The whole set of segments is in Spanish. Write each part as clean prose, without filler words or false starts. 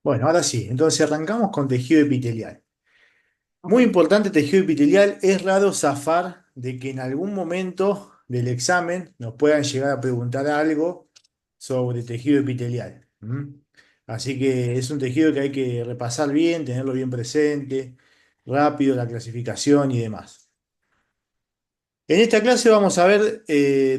Bueno, ahora sí, entonces arrancamos con tejido epitelial. Ok. Muy importante tejido epitelial, es raro zafar de que en algún momento del examen nos puedan llegar a preguntar algo sobre tejido epitelial. Así que es un tejido que hay que repasar bien, tenerlo bien presente, rápido, la clasificación y demás. En esta clase vamos a ver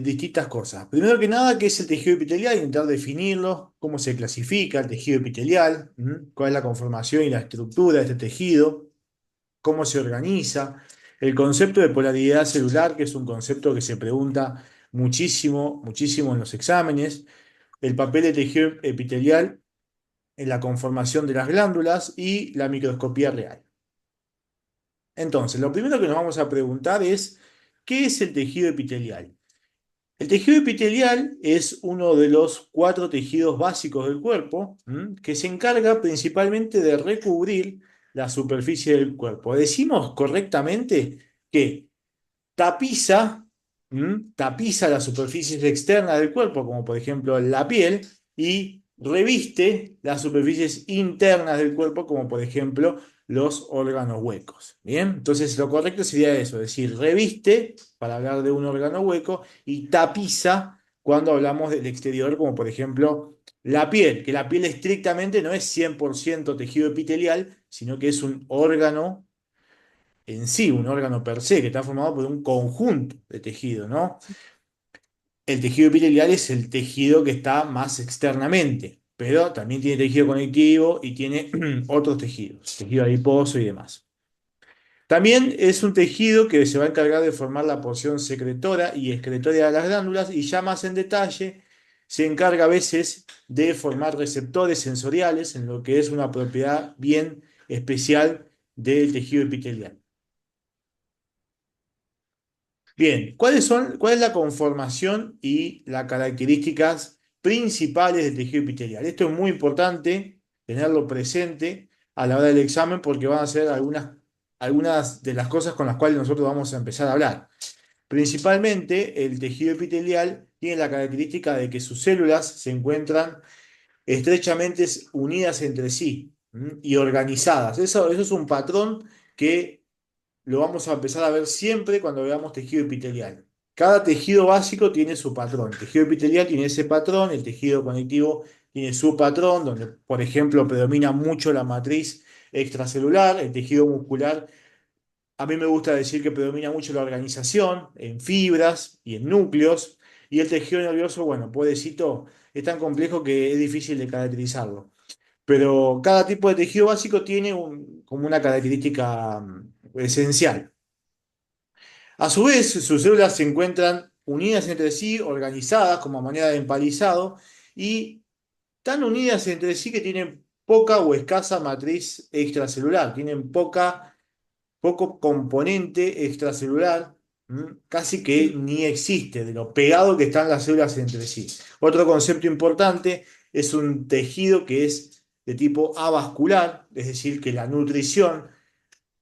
distintas cosas. Primero que nada, ¿qué es el tejido epitelial? Intentar definirlo, cómo se clasifica el tejido epitelial, cuál es la conformación y la estructura de este tejido, cómo se organiza, el concepto de polaridad celular, que es un concepto que se pregunta muchísimo, muchísimo en los exámenes, el papel del tejido epitelial en la conformación de las glándulas y la microscopía real. Entonces, lo primero que nos vamos a preguntar es, ¿qué es el tejido epitelial? El tejido epitelial es uno de los cuatro tejidos básicos del cuerpo, que se encarga principalmente de recubrir la superficie del cuerpo. Decimos correctamente que tapiza, tapiza las superficies externas del cuerpo, como por ejemplo la piel, y reviste las superficies internas del cuerpo, como por ejemplo los órganos huecos. Bien, entonces lo correcto sería eso, es decir, reviste para hablar de un órgano hueco y tapiza cuando hablamos del exterior, como por ejemplo la piel, que la piel estrictamente no es 100% tejido epitelial, sino que es un órgano en sí, un órgano per se, que está formado por un conjunto de tejido, ¿no? El tejido epitelial es el tejido que está más externamente, pero también tiene tejido conectivo y tiene otros tejidos, tejido adiposo y demás. También es un tejido que se va a encargar de formar la porción secretora y excretora de las glándulas y ya más en detalle se encarga a veces de formar receptores sensoriales en lo que es una propiedad bien especial del tejido epitelial. Bien, cuál es la conformación y las características principales del tejido epitelial? Esto es muy importante tenerlo presente a la hora del examen porque van a ser algunas de las cosas con las cuales nosotros vamos a empezar a hablar. Principalmente, el tejido epitelial tiene la característica de que sus células se encuentran estrechamente unidas entre sí, y organizadas. Eso es un patrón que lo vamos a empezar a ver siempre cuando veamos tejido epitelial. Cada tejido básico tiene su patrón. El tejido epitelial tiene ese patrón, el tejido conectivo tiene su patrón, donde, por ejemplo, predomina mucho la matriz extracelular, el tejido muscular. A mí me gusta decir que predomina mucho la organización en fibras y en núcleos, y el tejido nervioso, bueno, pobrecito, es tan complejo que es difícil de caracterizarlo. Pero cada tipo de tejido básico tiene como una característica esencial. A su vez, sus células se encuentran unidas entre sí, organizadas como manera de empalizado, y tan unidas entre sí que tienen poca o escasa matriz extracelular, tienen poco componente extracelular, casi que ni existe, de lo pegado que están las células entre sí. Otro concepto importante es un tejido que es de tipo avascular, es decir, que la nutrición,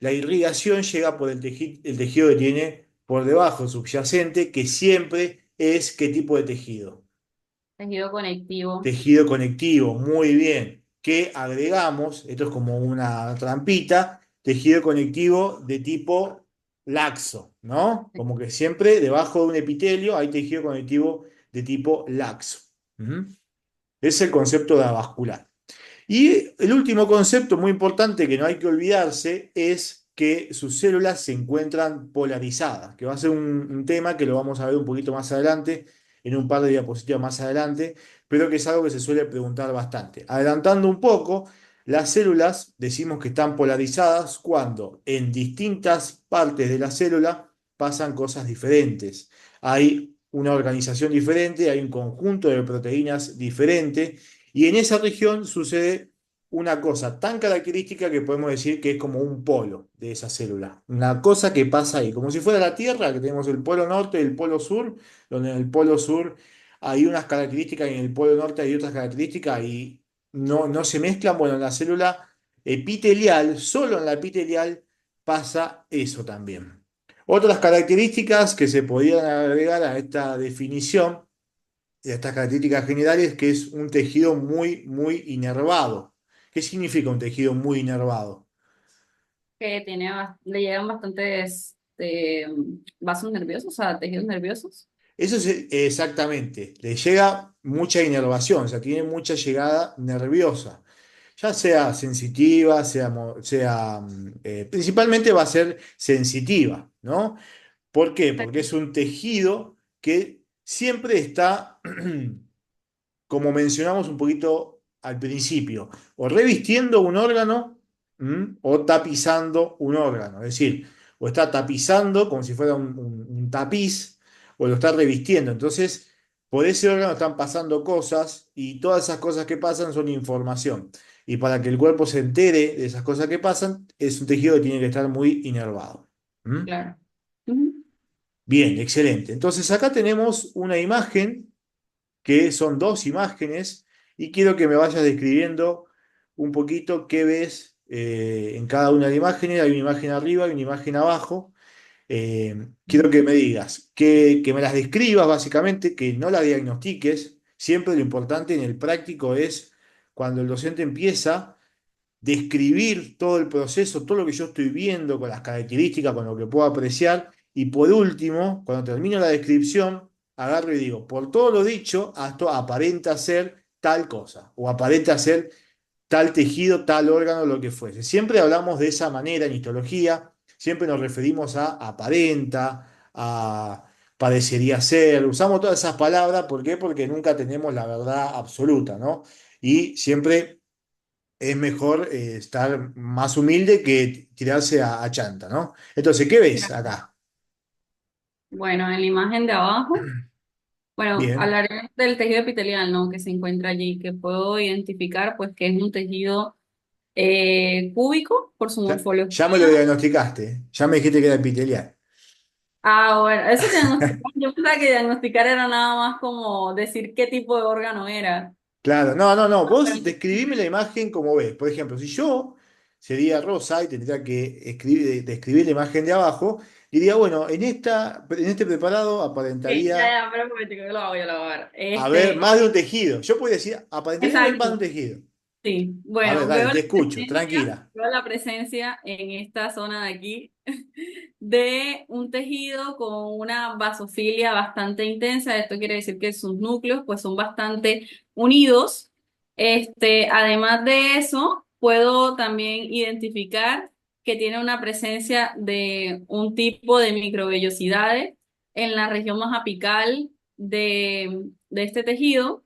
la irrigación llega por el tejido que tiene por debajo, subyacente, que siempre es ¿qué tipo de tejido? Tejido conectivo. Tejido conectivo, muy bien. ¿Qué agregamos? Esto es como una trampita, tejido conectivo de tipo laxo, ¿no? Como que siempre debajo de un epitelio hay tejido conectivo de tipo laxo. ¿Mm? Es el concepto de avascular. Y el último concepto muy importante que no hay que olvidarse es que sus células se encuentran polarizadas, que va a ser un tema que lo vamos a ver un poquito más adelante, en un par de diapositivas más adelante, pero que es algo que se suele preguntar bastante. Adelantando un poco, las células decimos que están polarizadas cuando en distintas partes de la célula pasan cosas diferentes. Hay una organización diferente, hay un conjunto de proteínas diferente y en esa región sucede una cosa tan característica que podemos decir que es como un polo de esa célula. Una cosa que pasa ahí, como si fuera la Tierra, que tenemos el polo norte y el polo sur, donde en el polo sur hay unas características y en el polo norte hay otras características y no se mezclan. Bueno, en la célula epitelial, solo en la epitelial pasa eso también. Otras características que se podrían agregar a esta definición de estas características generales, que es un tejido muy, muy inervado, ¿Qué significa un tejido muy inervado? Que le llegan bastantes vasos nerviosos, o sea, tejidos nerviosos. Eso es exactamente, le llega mucha inervación, o sea, tiene mucha llegada nerviosa, ya sea sensitiva, principalmente va a ser sensitiva, ¿no? ¿Por qué? Porque es un tejido que siempre está como mencionamos un poquito al principio, o revistiendo un órgano, o tapizando un órgano. Es decir, o está tapizando como si fuera un tapiz, o lo está revistiendo. Entonces, por ese órgano están pasando cosas y todas esas cosas que pasan son información. Y para que el cuerpo se entere de esas cosas que pasan, es un tejido que tiene que estar muy inervado. ¿Mm? Claro. Ujú. Bien, excelente. Entonces acá tenemos una imagen que son dos imágenes y quiero que me vayas describiendo un poquito qué ves en cada una de las imágenes. Hay una imagen arriba y una imagen abajo. Quiero que me digas, que me las describas básicamente, que no las diagnostiques. Siempre lo importante en el práctico es cuando el docente empieza describir todo el proceso, todo lo que yo estoy viendo, con las características, con lo que puedo apreciar. Y por último, cuando termino la descripción, agarro y digo, por todo lo dicho, esto aparenta ser tal cosa, o aparenta ser tal tejido, tal órgano, lo que fuese. Siempre hablamos de esa manera en histología, siempre nos referimos a aparenta, a parecería ser, usamos todas esas palabras, ¿por qué? Porque nunca tenemos la verdad absoluta, ¿no? Y siempre es mejor estar más humilde que tirarse a chanta, ¿no? Entonces, ¿qué ves Claro. acá? Bueno, en la imagen de abajo, bueno, Bien. hablaré del tejido epitelial, ¿no? Que se encuentra allí, que puedo identificar, pues, que es un tejido cúbico por su Ya me lo morfología. diagnosticaste, ya me dijiste que era epitelial. Ah, bueno, eso diagnosticar, yo pensaba que diagnosticar era nada más como decir qué tipo de órgano era. Claro, no, no, no, vos Pero describime la imagen como ves. Por ejemplo, si yo sería Rosa y tendría que describir la imagen de abajo, diría, bueno, en este preparado Ya, aparentaría ya, pero un momentico, yo lo hago a ver. haber más de un tejido. Yo podría decir, aparentaría haber más de un Exacto. tejido. Sí, A ver, bueno, dale, te escucho, tranquila. veo la presencia en esta zona de aquí de un tejido con una basofilia bastante intensa. Esto quiere decir que sus núcleos pues son bastante unidos. Además de eso, puedo también identificar que tiene una presencia de un tipo de microvellosidades en la región más apical de este tejido.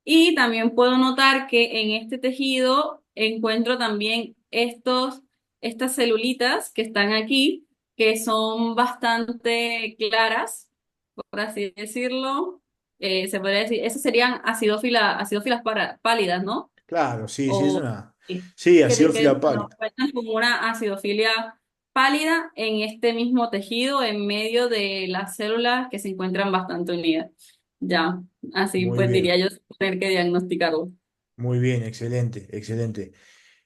Y también puedo notar que en este tejido encuentro también estas celulitas que están aquí, que son bastante claras, por así decirlo. Se podría decir, esas serían acidófilas pálidas, ¿no? Claro, sí, sí, es O una. sí, Sí, que acidófila nos pálida. cuentan como una acidofilia pálida en este mismo tejido, en medio de las células que se encuentran bastante unidas. Ya, así Muy pues bien, diría yo tener que diagnosticarlo. muy bien, excelente, excelente.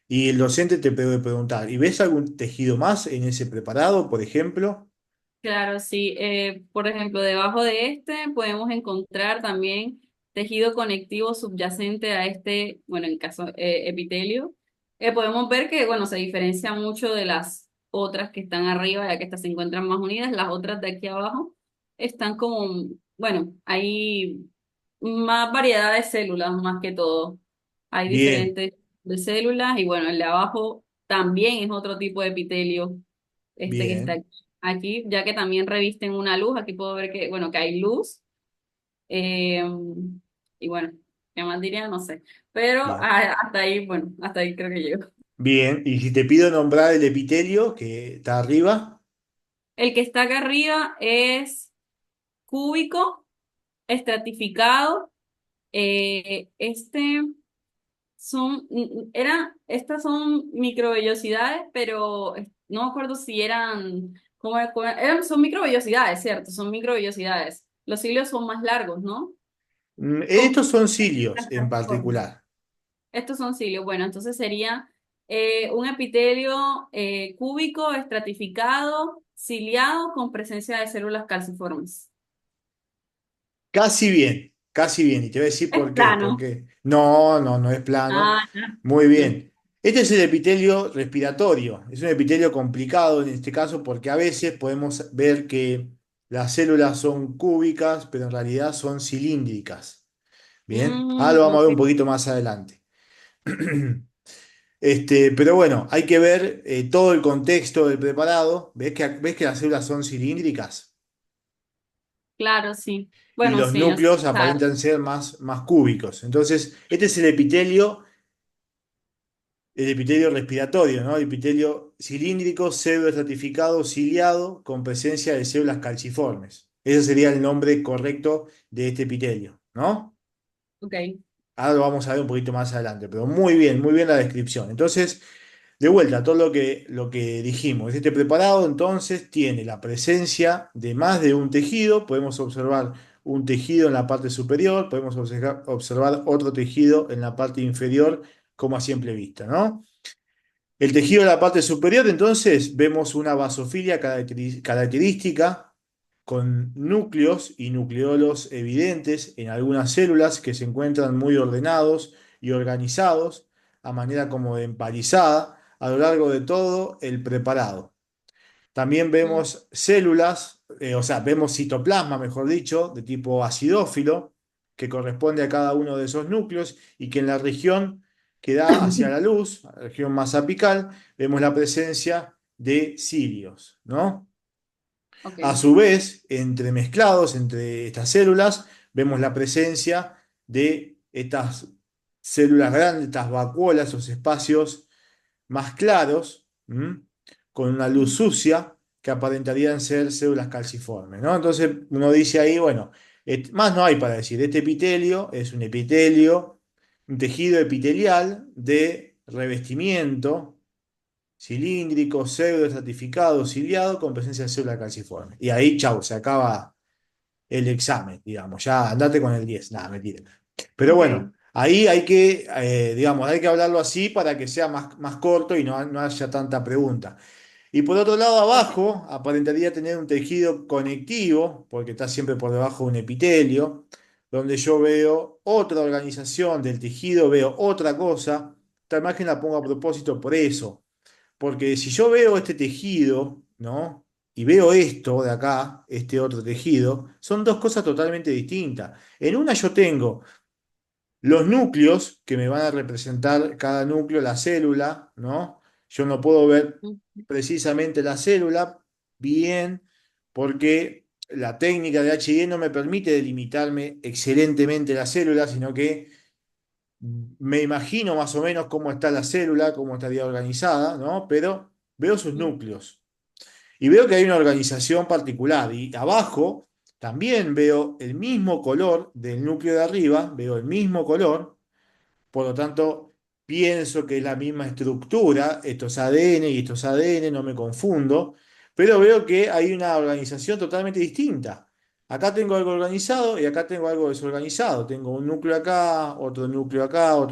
Y el docente te puede preguntar, ¿y ves algún tejido más en ese preparado, por ejemplo? Claro, sí. Por ejemplo, debajo de este podemos encontrar también tejido conectivo subyacente a este, bueno, en caso epitelio. Podemos ver que, bueno, se diferencia mucho de las otras que están arriba, ya que estas se encuentran más unidas. Las otras de aquí abajo están como, bueno, hay más variedad de células más que todo. Hay Bien, diferentes de células y bueno, el de abajo también es otro tipo de epitelio, este que está bien, aquí, ya que también revisten una luz. Aquí puedo ver que, bueno, que hay luz. eh, y bueno, ¿qué más diría? No sé. Pero bien. hasta ahí, bueno, hasta ahí creo que llego. Bien, y si te pido nombrar el epitelio que está arriba, El que está acá arriba es cúbico, estratificado. Este estas son microvellosidades, pero no me acuerdo si eran, son microvellosidades, ¿cierto? Son microvellosidades. Los cilios son más largos, ¿no? ¿Cómo estos son las cilios en transformo? particular. Estos son cilios. Bueno, entonces sería un epitelio cúbico, estratificado, ciliado, con presencia de células calciformes. Casi bien, casi bien. Y te voy a decir Es por qué. plano. Porque no, no, no es plano. Ah, ya. Muy No. bien. Este es el epitelio respiratorio. Es un epitelio complicado en este caso porque a veces podemos ver que las células son cúbicas, pero en realidad son cilíndricas. Bien, ahora lo vamos a ver Ok, un poquito más adelante. Pero bueno, hay que ver todo el contexto del preparado. Ves que las células son cilíndricas? claro, sí. Y Bueno, los sí, así, núcleos claro. aparentan ser más cúbicos. Entonces, este es el epitelio respiratorio, ¿no? El epitelio cilíndrico, pseudoestratificado, ciliado, con presencia de células calciformes. Ese sería el nombre correcto de este epitelio, ¿no? Ok. Ahora lo vamos a ver un poquito más adelante, pero muy bien la descripción. Entonces, de vuelta, todo lo que dijimos. Este preparado entonces tiene la presencia de más de un tejido. Podemos observar un tejido en la parte superior, podemos observar otro tejido en la parte inferior, como a simple vista, ¿no? El tejido de la parte superior, entonces, vemos una basofilia característica con núcleos y nucleolos evidentes en algunas células que se encuentran muy ordenados y organizados a manera como de empalizada a lo largo de todo el preparado. También Mm, vemos células, o sea, vemos citoplasma, mejor dicho, de tipo acidófilo, que corresponde a cada uno de esos núcleos y que en la región que da hacia la luz, la región más apical, vemos la presencia de cilios, ¿no? A ok. su vez, entremezclados entre estas células, vemos la presencia de estas células grandes, estas vacuolas, esos espacios más claros, ¿m? Con una luz sucia que aparentarían ser células calciformes, ¿no? Entonces uno dice ahí, bueno, más no hay para decir, este epitelio es un epitelio, un tejido epitelial de revestimiento cilíndrico, pseudoestratificado, ciliado, con presencia de célula calciforme. Y ahí, chau, se acaba el examen, digamos, ya andate con el 10, nada, mentira. Pero Ok. bueno, ahí hay que, digamos, hay que hablarlo así para que sea más corto y no haya tanta pregunta. Y por otro lado, Ok. abajo aparentaría tener un tejido conectivo, porque está siempre por debajo de un epitelio, donde yo veo otra organización del tejido, veo otra cosa. Esta imagen la pongo a propósito por eso, porque si yo veo este tejido, ¿no? Y veo esto de acá, este otro tejido, son dos cosas totalmente distintas. En una yo tengo los núcleos que me van a representar cada núcleo, la célula, ¿no? Yo no puedo ver Mm, precisamente la célula bien porque la técnica de HIE no me permite delimitarme excelentemente la célula, sino que me imagino más o menos cómo está la célula, cómo estaría organizada, ¿no? Pero veo sus mm, núcleos y veo que hay una organización particular. Y abajo también veo el mismo color del núcleo de arriba, veo el mismo color, por lo tanto pienso que es la misma estructura, esto es ADN y esto es ADN, no me confundo, pero veo que hay una organización totalmente distinta. Acá tengo algo organizado y acá tengo algo desorganizado. Tengo un núcleo acá, otro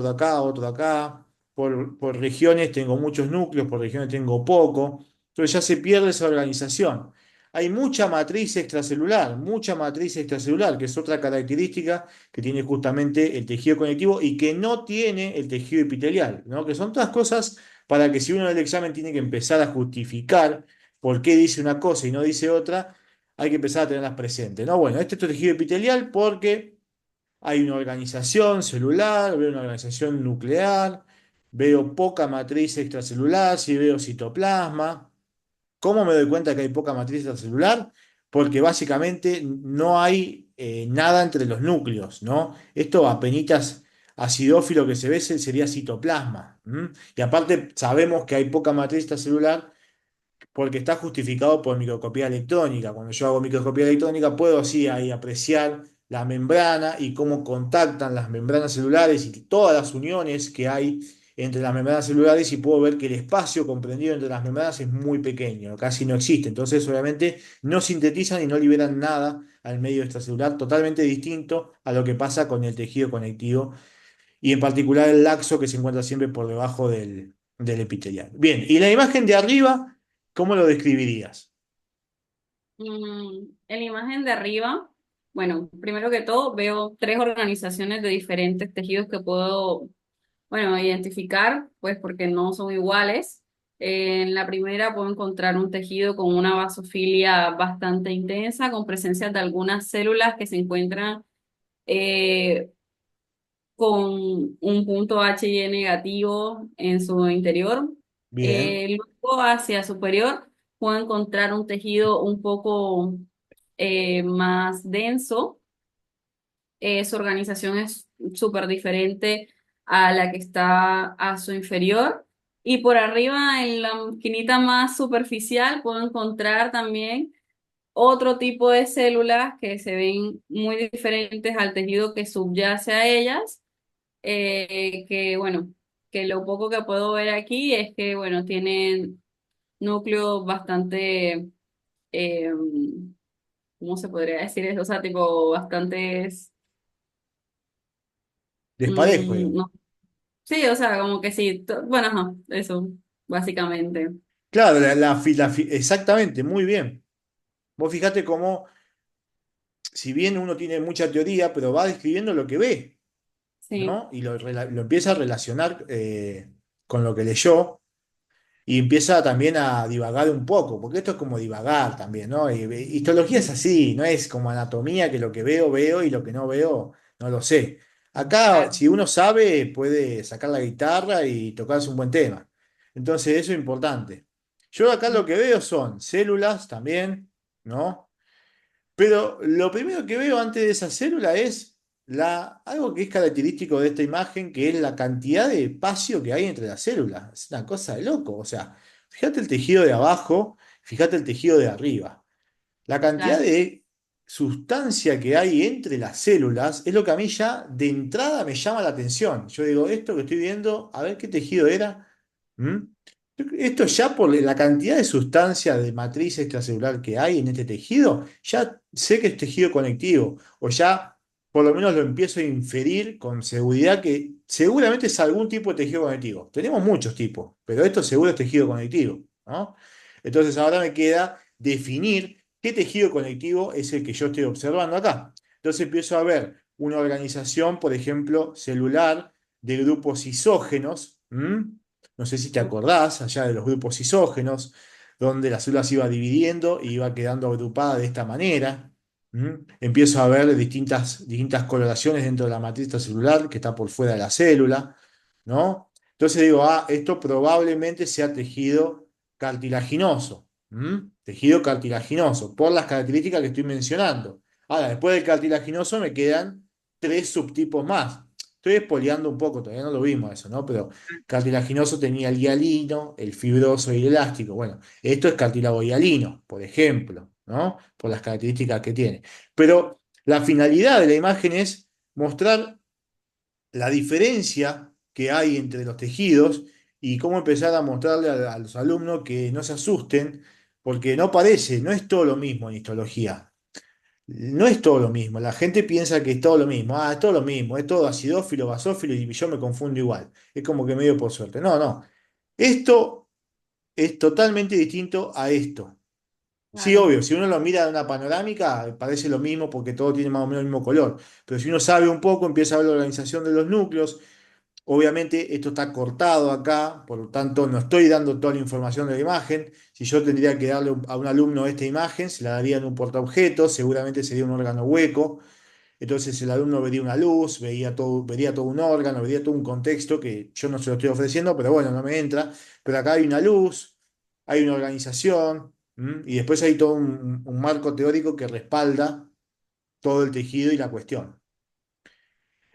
acá, otro acá. Por regiones tengo muchos núcleos, por regiones tengo poco. Entonces ya se pierde esa organización. Hay mucha matriz extracelular, que es otra característica que tiene justamente el tejido conectivo y que no tiene el tejido epitelial, ¿no? Que son todas cosas para que si uno en el examen tiene que empezar a justificar por qué dice una cosa y no dice otra, hay que empezar a tenerlas presentes, ¿no? Bueno, este es tu tejido epitelial porque hay una organización celular, veo una organización nuclear, veo poca matriz extracelular, si veo citoplasma. ¿Cómo me doy cuenta que hay poca matriz extracelular? Porque básicamente no hay nada entre los núcleos, ¿no? Esto apenitas acidófilo que se ve sería citoplasma. ¿M? Y aparte sabemos que hay poca matriz extracelular porque está justificado por microscopía electrónica. Cuando yo hago microscopía electrónica puedo así ahí apreciar la membrana y cómo contactan las membranas celulares y todas las uniones que hay entre las membranas celulares y puedo ver que el espacio comprendido entre las membranas es muy pequeño, casi no existe. Entonces, obviamente, no sintetizan y no liberan nada al medio extracelular, totalmente distinto a lo que pasa con el tejido conectivo y en particular el laxo que se encuentra siempre por debajo del epitelial. Bien, y la imagen de arriba, ¿cómo lo describirías? En la imagen de arriba, bueno, primero que todo veo tres organizaciones de diferentes tejidos que puedo Bueno, identificar, pues porque no son iguales. En la primera puedo encontrar un tejido con una basofilia bastante intensa, con presencia de algunas células que se encuentran eh, con un punto H negativo en su interior. Bien, Luego hacia superior puedo encontrar un tejido un poco más denso. Su organización es súper diferente a la que está a su inferior. Y por arriba, en la esquinita más superficial, puedo encontrar también otro tipo de células que se ven muy diferentes al tejido que subyace a ellas. Que bueno, que lo poco que puedo ver aquí es que, bueno, tienen núcleos bastante, eh, ¿cómo se podría decir eso? O sea, tipo, bastantes, desparejo, digo. no. Sí, o sea, como que sí, bueno, ajá, eso, básicamente. Claro, exactamente, muy bien. Vos fijate cómo, si bien uno tiene mucha teoría, pero va describiendo lo que ve, Sí, ¿no? Y lo empieza a relacionar con lo que leyó. Y empieza también a divagar un poco, porque esto es como divagar también, ¿no? Histología es así, no es como anatomía, que lo que veo, veo y lo que no veo, no lo sé. Acá, claro. si uno sabe, puede sacar la guitarra y tocarse un buen tema. Entonces, eso es importante. Yo acá lo que veo son células también, ¿no? Pero lo primero que veo antes de esa célula es algo que es característico de esta imagen, que es la cantidad de espacio que hay entre las células. Es una cosa de loco. O sea, fíjate el tejido de abajo, fíjate el tejido de arriba. La cantidad Claro. de sustancia que hay entre las células es lo que a mí ya de entrada me llama la atención. Yo digo, esto que estoy viendo, a ver qué tejido era. ¿Mm? Esto ya por la cantidad de sustancia de matriz extracelular que hay en este tejido, ya sé que es tejido conectivo, o ya por lo menos lo empiezo a inferir con seguridad que seguramente es algún tipo de tejido conectivo. Tenemos muchos tipos, pero esto seguro es tejido conectivo, ¿no? Entonces ahora me queda definir qué tejido conectivo es el que yo estoy observando acá. Entonces empiezo a ver una organización, por ejemplo, celular de grupos isógenos. No sé si te acordás allá de los grupos isógenos, donde la célula se iba dividiendo y iba quedando agrupada de esta manera. Empiezo a ver distintas coloraciones dentro de la matriz celular que está por fuera de la célula, ¿no? Entonces digo, esto probablemente sea tejido cartilaginoso. Tejido cartilaginoso, por las características que estoy mencionando. Ahora, después del cartilaginoso me quedan tres subtipos más. Estoy espoleando un poco, todavía no lo vimos eso, ¿no? Pero cartilaginoso tenía el hialino, el fibroso y el elástico. Bueno, esto es cartílago hialino, por ejemplo, ¿no? Por las características que tiene. Pero la finalidad de la imagen es mostrar la diferencia que hay entre los tejidos y cómo empezar a mostrarle a los alumnos que no se asusten, porque no parece, no es todo lo mismo en histología. No es todo lo mismo. La gente piensa que es todo lo mismo. Ah, es todo lo mismo. Es todo acidófilo, basófilo y yo me confundo igual. Es como que medio por suerte. No, no. Esto es totalmente distinto a esto. Sí, Claro. obvio, si uno lo mira de una panorámica, parece lo mismo porque todo tiene más o menos el mismo color. Pero si uno sabe un poco, empieza a ver la organización de los núcleos. Obviamente esto está cortado acá, por lo tanto no estoy dando toda la información de la imagen. Si yo tendría que darle a un alumno esta imagen, se la daría en un portaobjetos, seguramente sería un órgano hueco. Entonces el alumno vería una luz, vería todo un órgano, vería todo un contexto que yo no se lo estoy ofreciendo, pero bueno, no me entra. Pero acá hay una luz, hay una organización, y después hay todo un marco teórico que respalda todo el tejido y la cuestión.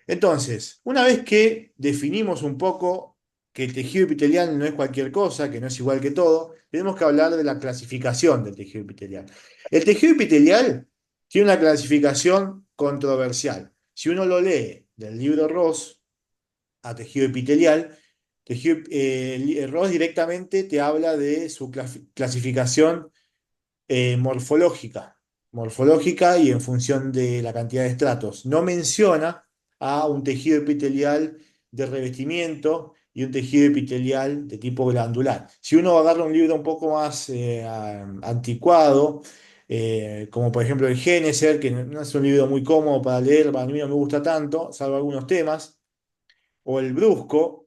Entonces, una vez que definimos un poco que el tejido epitelial no es cualquier cosa, que no es igual que todo, tenemos que hablar de la clasificación del tejido epitelial. El tejido epitelial tiene una clasificación controversial. Si uno lo lee del libro Ross a tejido epitelial, Ross directamente te habla de su clasificación morfológica y en función de la cantidad de estratos. No menciona a un tejido epitelial de revestimiento y un tejido epitelial de tipo glandular. Si uno agarra un libro un poco más anticuado, como por ejemplo el Géneser, que no es un libro muy cómodo para leer, para mí no me gusta tanto, salvo algunos temas, o el brusco,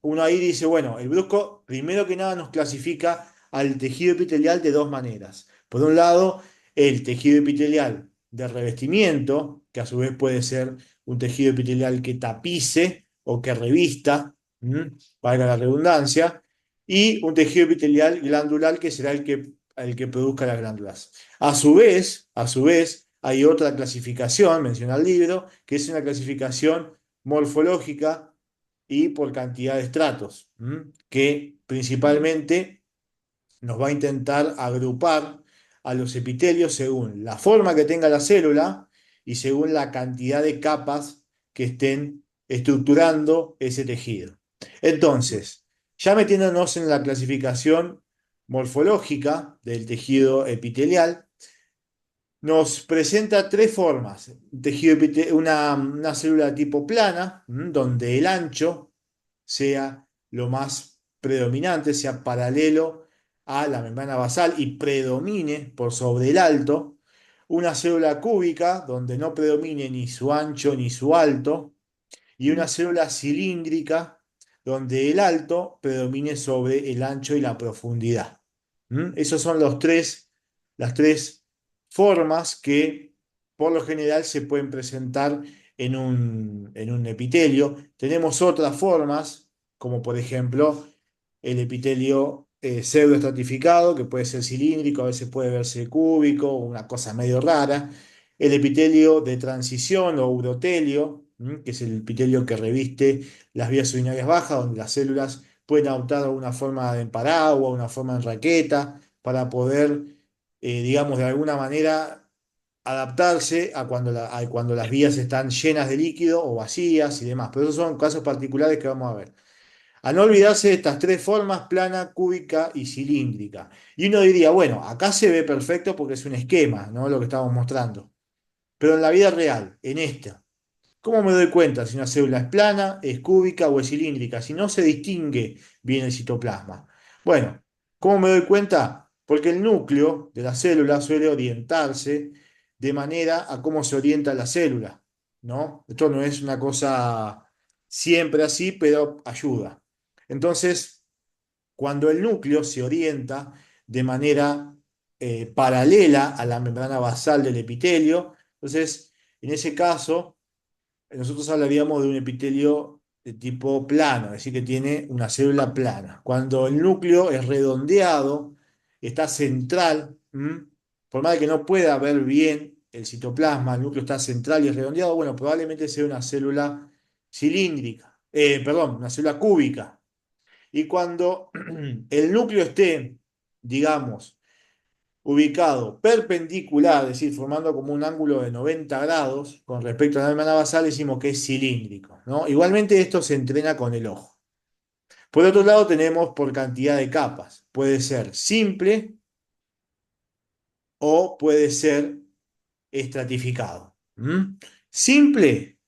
uno ahí dice, bueno, el brusco primero que nada nos clasifica al tejido epitelial de dos maneras. Por un lado, el tejido epitelial de revestimiento, que a su vez puede ser un tejido epitelial que tapice o que revista, valga la redundancia, y un tejido epitelial glandular que será el que produzca las glándulas. A su vez, hay otra clasificación, menciona el libro, que es una clasificación morfológica y por cantidad de estratos, que principalmente nos va a intentar agrupar a los epitelios según la forma que tenga la célula y según la cantidad de capas que estén estructurando ese tejido. Entonces, ya metiéndonos en la clasificación morfológica del tejido epitelial, nos presenta tres formas. Una célula tipo plana, donde el ancho sea lo más predominante, sea paralelo a la membrana basal y predomine por sobre el alto. Una célula cúbica, donde no predomine ni su ancho ni su alto. Y una célula cilíndrica, donde el alto predomine sobre el ancho y la profundidad. Esos son las tres formas que por lo general se pueden presentar en un epitelio. Tenemos otras formas, como por ejemplo el epitelio pseudoestratificado, que puede ser cilíndrico, a veces puede verse cúbico, una cosa medio rara. El epitelio de transición o urotelio, que es el epitelio que reviste las vías urinarias bajas, donde las células pueden adoptar una forma de paraguas, una forma de raqueta, para poder, digamos, de alguna manera adaptarse a cuando las vías están llenas de líquido o vacías y demás. Pero esos son casos particulares que vamos a ver. A no olvidarse de estas tres formas, plana, cúbica y cilíndrica. Y uno diría, bueno, acá se ve perfecto porque es un esquema, ¿no? Lo que estamos mostrando. Pero en la vida real, en esta, ¿cómo me doy cuenta si una célula es plana, es cúbica o es cilíndrica? Si no se distingue bien el citoplasma. Bueno, ¿cómo me doy cuenta? Porque el núcleo de la célula suele orientarse de manera a cómo se orienta la célula, ¿no? Esto no es una cosa siempre así, pero ayuda. Entonces, cuando el núcleo se orienta de manera paralela a la membrana basal del epitelio, entonces, en ese caso, nosotros hablaríamos de un epitelio de tipo plano, es decir, que tiene una célula plana. Cuando el núcleo es redondeado, está central, por más de que no pueda ver bien el citoplasma, el núcleo está central y es redondeado, bueno, probablemente sea una célula cilíndrica, perdón, una célula cúbica. Y cuando el núcleo esté, digamos, ubicado perpendicular, es decir, formando como un ángulo de 90 grados con respecto a la membrana basal, decimos que es cilíndrico, ¿no? Igualmente esto se entrena con el ojo. Por otro lado tenemos por cantidad de capas. Puede ser simple o puede ser estratificado. Simple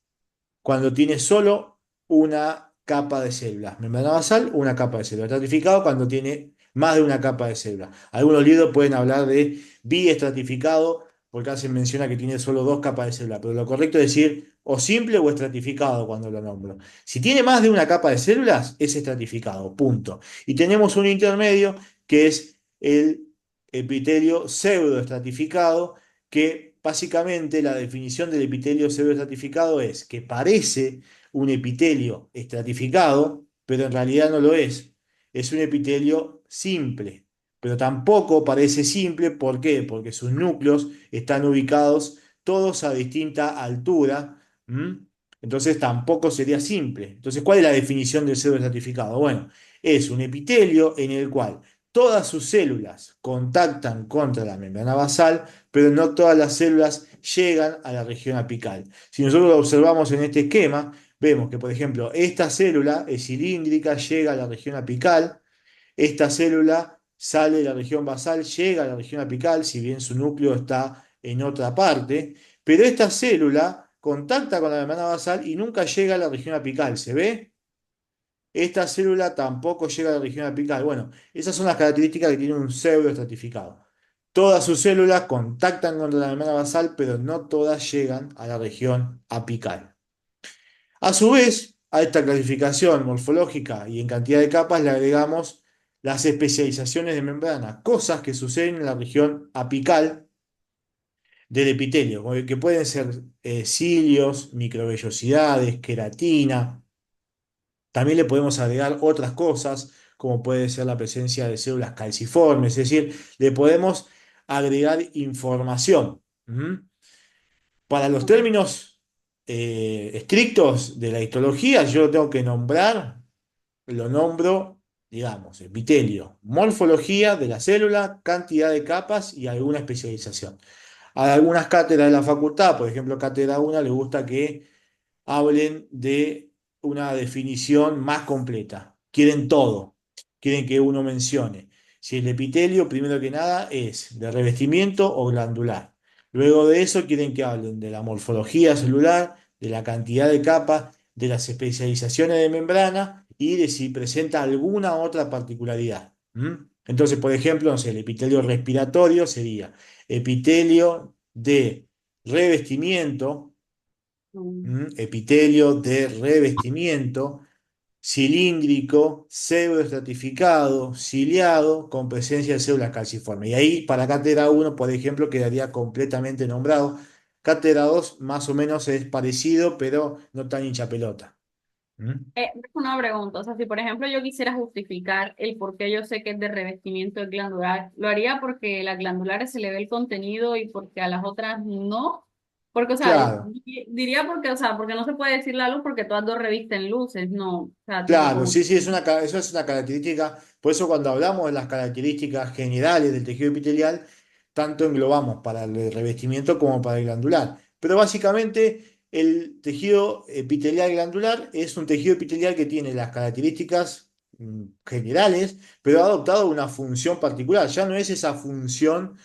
cuando tiene solo una capa de células. Membrana basal, una capa de células. Estratificado cuando tiene más de una capa de células. Algunos libros pueden hablar de biestratificado, porque hacen menciona que tiene solo dos capas de células, pero lo correcto es decir o simple o estratificado cuando lo nombro. Si tiene más de una capa de células, es estratificado, punto. Y tenemos un intermedio que es el epitelio pseudoestratificado, que básicamente la definición del epitelio pseudoestratificado es que parece un epitelio estratificado, pero en realidad no lo es. Es un epitelio simple, pero tampoco parece simple. ¿Por qué? Porque sus núcleos están ubicados todos a distinta altura. Entonces tampoco sería simple. Entonces, ¿cuál es la definición del pseudoestratificado? Bueno, es un epitelio en el cual todas sus células contactan contra la membrana basal, pero no todas las células llegan a la región apical. Si nosotros lo observamos en este esquema, vemos que, por ejemplo, esta célula es cilíndrica, llega a la región apical, esta célula sale de la región basal, llega a la región apical, si bien su núcleo está en otra parte, pero esta célula contacta con la membrana basal y nunca llega a la región apical. ¿Se ve? Esta célula tampoco llega a la región apical. Bueno, esas son las características que tiene un pseudoestratificado. Todas sus células contactan contra la membrana basal, pero no todas llegan a la región apical. A su vez, A esta clasificación morfológica y en cantidad de capas le agregamos las especializaciones de membrana, cosas que suceden en la región apical del epitelio, como que pueden ser cilios, microvellosidades, queratina. También le podemos agregar otras cosas, como puede ser la presencia de células calciformes, es decir, le podemos agregar información. ¿Mm? Para los Ok. términos estrictos de la histología, yo lo tengo que nombrar, lo nombro, digamos, epitelio, morfología de la célula, cantidad de capas y alguna especialización. A algunas cátedras de la facultad, por ejemplo, cátedra 1, le gusta que hablen de una definición más completa. Quieren todo, quieren que uno mencione si el epitelio, primero que nada, es de revestimiento o glandular. Luego de eso quieren que hablen de la morfología celular, de la cantidad de capas, de las especializaciones de membrana y de si presenta alguna otra particularidad. ¿Mm? Entonces, por ejemplo, no sé, el epitelio respiratorio sería epitelio de revestimiento, Mm. epitelio de revestimiento, cilíndrico, pseudoestratificado, ciliado, con presencia de células calciformes. Y ahí para cátedra 1, por ejemplo, quedaría completamente nombrado. Cátedra 2 más o menos es parecido, pero no tan hincha pelota. ¿Mm? Una pregunta, o sea, si por ejemplo yo quisiera justificar el por qué yo sé que es de revestimiento es glandular, ¿lo haría porque a las glandulares se le ve el contenido y porque a las otras no? Porque, o sea, Claro. diría porque, o sea, porque no se puede decir la luz porque todas dos revisten luces, no, o sea, tipo Claro, como... sí, sí, eso es una característica. Por eso cuando hablamos de las características generales del tejido epitelial, tanto englobamos para el revestimiento como para el glandular. Pero básicamente el tejido epitelial glandular es un tejido epitelial que tiene las características generales, pero ha adoptado una función particular. Ya no es esa función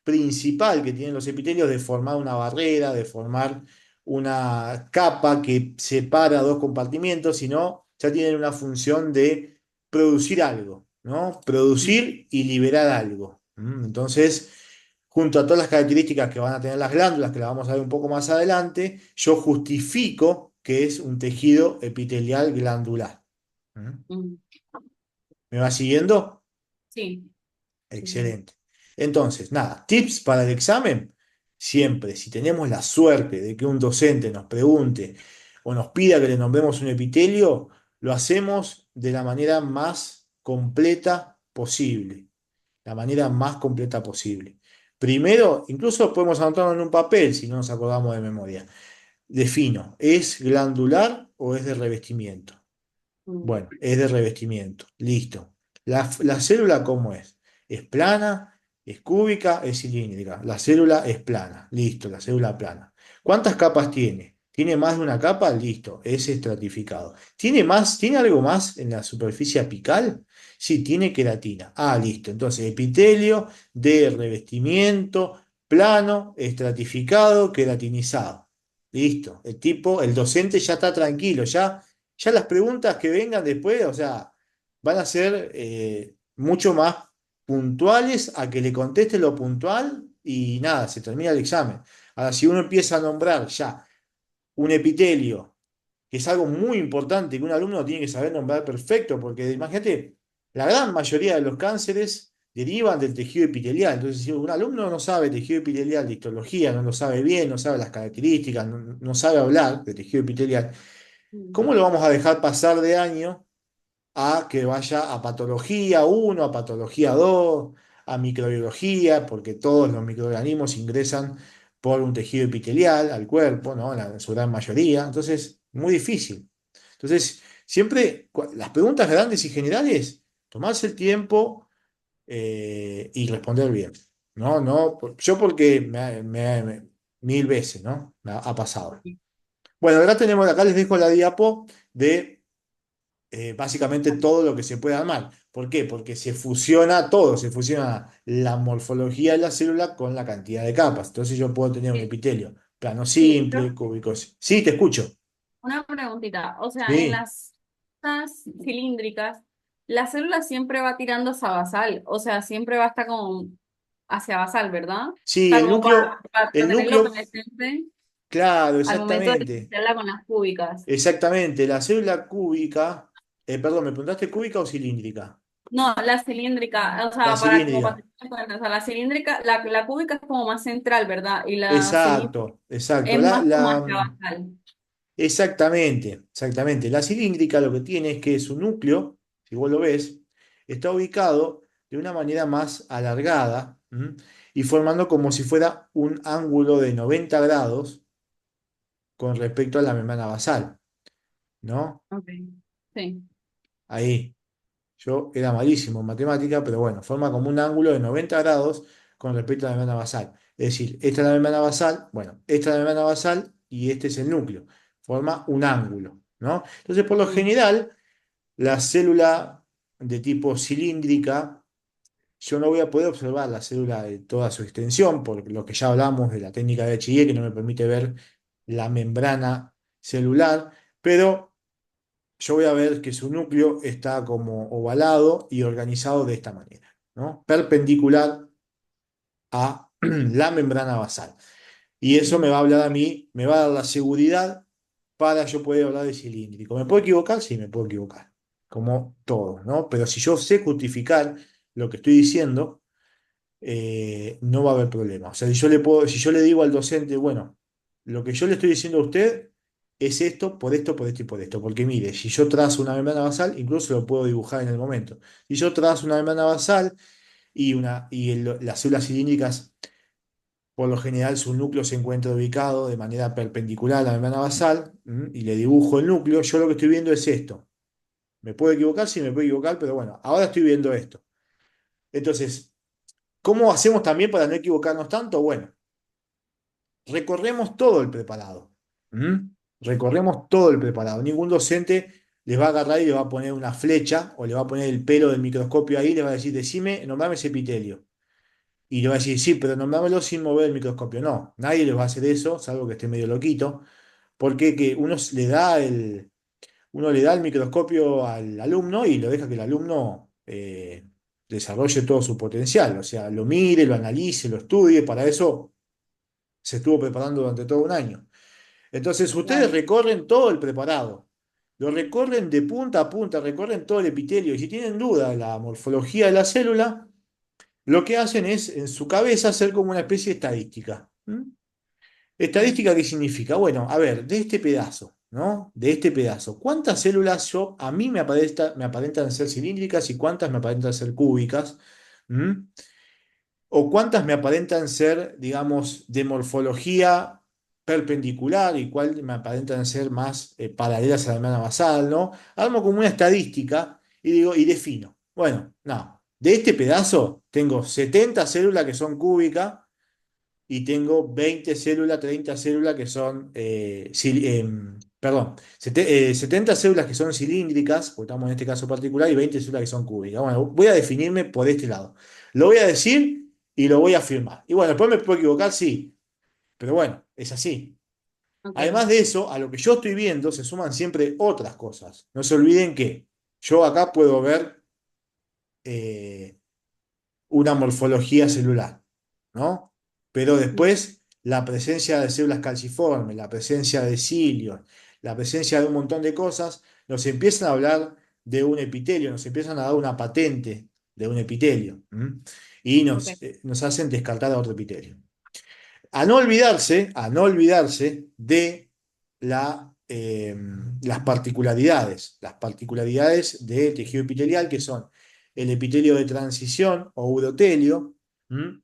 principal que tienen los epitelios de formar una barrera, de formar una capa que separa dos compartimientos, sino ya tienen una función de producir algo, ¿no? Producir y liberar algo. Entonces, junto a todas las características que van a tener las glándulas, que las vamos a ver un poco más adelante, yo justifico que es un tejido epitelial glandular. ¿Mm? Mm. ¿Me va siguiendo? Sí. Sí. Excelente. Entonces, nada, tips para el examen. Siempre, si tenemos la suerte de que un docente nos pregunte o nos pida que le nombremos un epitelio, lo hacemos de la manera más completa posible. La manera más completa posible. Primero, incluso podemos anotarlo en un papel si no nos acordamos de memoria. Defino, ¿es glandular o es de revestimiento? Mm. Bueno, es de revestimiento. Listo. La célula, ¿cómo es? ¿Es plana? ¿Es cúbica? ¿Es cilíndrica? La célula es plana. Listo, la célula plana. ¿Cuántas capas tiene? ¿Tiene más de una capa? Listo, es estratificado. ¿Tiene más? ¿Tiene algo más en la superficie apical? Sí, tiene queratina. Ah, listo. Entonces, epitelio de revestimiento plano, estratificado, queratinizado. Listo. El tipo, el docente ya está tranquilo, ya las preguntas que vengan después, o sea, van a ser mucho más puntuales a que le conteste lo puntual y nada, se termina el examen. Ahora, si uno empieza a nombrar ya un epitelio, que es algo muy importante que un alumno tiene que saber nombrar perfecto, porque imagínate, la gran mayoría de los cánceres derivan del tejido epitelial. Entonces, si un alumno no sabe tejido epitelial de histología, no lo sabe bien, no sabe las características, no sabe hablar de tejido epitelial, Mm. ¿cómo lo vamos a dejar pasar de año a que vaya a patología 1, a patología 2, a microbiología, porque todos los microorganismos ingresan por un tejido epitelial al cuerpo, ¿no? En su gran mayoría. Entonces, muy difícil. Entonces, siempre las preguntas grandes y generales, tomarse el tiempo y responder bien. No, no, yo porque mil veces, ¿no? Ha pasado. Bueno, acá les dejo la diapo de básicamente todo lo que se puede armar. ¿Por qué? Porque se fusiona todo, se fusiona la morfología de la célula con la cantidad de capas. Entonces yo puedo tener un epitelio plano Sí, simple, cúbico. Sí, te escucho. una preguntita, o sea, en Sí. las células cilíndricas, la célula siempre va tirando hacia basal, o sea, siempre va a estar como hacia basal, ¿verdad? O Sí, sea, como para el tenerlo núcleo, presente. Claro, al momento de exactamente. diferenciarla con las cúbicas. Exactamente. La célula cúbica, perdón, ¿me preguntaste cúbica o cilíndrica? No, la cilíndrica, o La sea, para como para cilíndrica. que te des cuenta, o sea, la cilíndrica, la cúbica es como más central, ¿verdad? Y la cilíndrica Exacto, exacto. es más como hacia basal. Exactamente, exactamente. La cilíndrica lo que tiene es que su núcleo, si vos lo ves, está ubicado de una manera más alargada, ¿m? Y formando como si fuera un ángulo de 90 grados con respecto a la membrana basal, ¿no? Ok. Sí. Ahí. Yo era malísimo en matemática, pero bueno, forma como un ángulo de 90 grados con respecto a la membrana basal. Es decir, esta es la membrana basal, bueno, esta es la membrana basal y este es el núcleo. Forma un ángulo, ¿no? Entonces, por lo Mm, general, la célula de tipo cilíndrica, yo no voy a poder observar la célula de toda su extensión, por lo que ya hablamos de la técnica de HIE, que no me permite ver la membrana celular, pero yo voy a ver que su núcleo está como ovalado y organizado de esta manera, ¿no? Perpendicular a la membrana basal. Y eso me mm, va a hablar a mí, me va a dar la seguridad para yo poder hablar de cilíndrico. ¿Me puedo equivocar? Sí, me puedo equivocar, como todo, ¿no? Pero si yo sé justificar lo que estoy diciendo, no va a haber problema. O sea, si yo le digo al docente, bueno, lo que yo le estoy diciendo a usted es esto, por esto, por esto y por esto. Porque mire, si yo trazo una membrana basal, incluso lo puedo dibujar en el momento. Si yo trazo una membrana basal las células cilíndricas, por lo general su núcleo se encuentra ubicado de manera perpendicular a la membrana basal, y le dibujo el núcleo, yo lo que estoy viendo es esto. Me puedo equivocar, sí me puedo equivocar, pero bueno, ahora estoy viendo esto. Entonces, ¿cómo hacemos también para no equivocarnos tanto? Bueno, recorremos todo el preparado. ¿Mm? Recorremos todo el preparado. Ningún docente les va a agarrar y le va a poner una flecha o le va a poner el pelo del microscopio ahí y le va a decir, decime, nombrame ese epitelio. Y le va a decir, sí, pero nombrámelo sin mover el microscopio. No, nadie les va a hacer eso, salvo que esté medio loquito, porque que uno le da el microscopio al alumno y lo deja que el alumno desarrolle todo su potencial. O sea, lo mire, lo analice, lo estudie. Para eso se estuvo preparando durante todo un año. Entonces, ustedes claro. recorren todo el preparado. Lo recorren de punta a punta, recorren todo el epitelio. Y si tienen duda de la morfología de la célula, lo que hacen es en su cabeza hacer como una especie de estadística. ¿Mm? Mm, ¿Estadística qué significa? Bueno, a ver, de este pedazo, ¿no? De este pedazo, ¿cuántas células a mí me aparentan ser cilíndricas y cuántas me aparentan ser cúbicas? ¿Mm? ¿O cuántas me aparentan ser, digamos, de morfología perpendicular y cuál me aparentan ser más paralelas a la membrana basal, ¿no? Armo como una estadística y digo, y defino. Bueno, no, de este pedazo tengo 70 células que son cúbicas y tengo 20 células, 30 células que son, perdón, 70 células que son cilíndricas, porque estamos en este caso particular, y 20 células que son cúbicas. Bueno, voy a definirme por este lado. Lo voy a decir y lo voy a afirmar. Y bueno, después me puedo equivocar, sí, pero bueno, es así. ok. Además de eso, a lo que yo estoy viendo se suman siempre otras cosas. No se olviden que yo acá puedo ver eh, una morfología celular, ¿no? Pero Mm, después la presencia de células calciformes, la presencia de cilios, la presencia de un montón de cosas, nos empiezan a hablar de un epitelio, nos empiezan a dar una patente de un epitelio, ¿m? Y ok. nos hacen descartar a otro epitelio. A no olvidarse de las particularidades de tejido epitelial, que son el epitelio de transición o urotelio,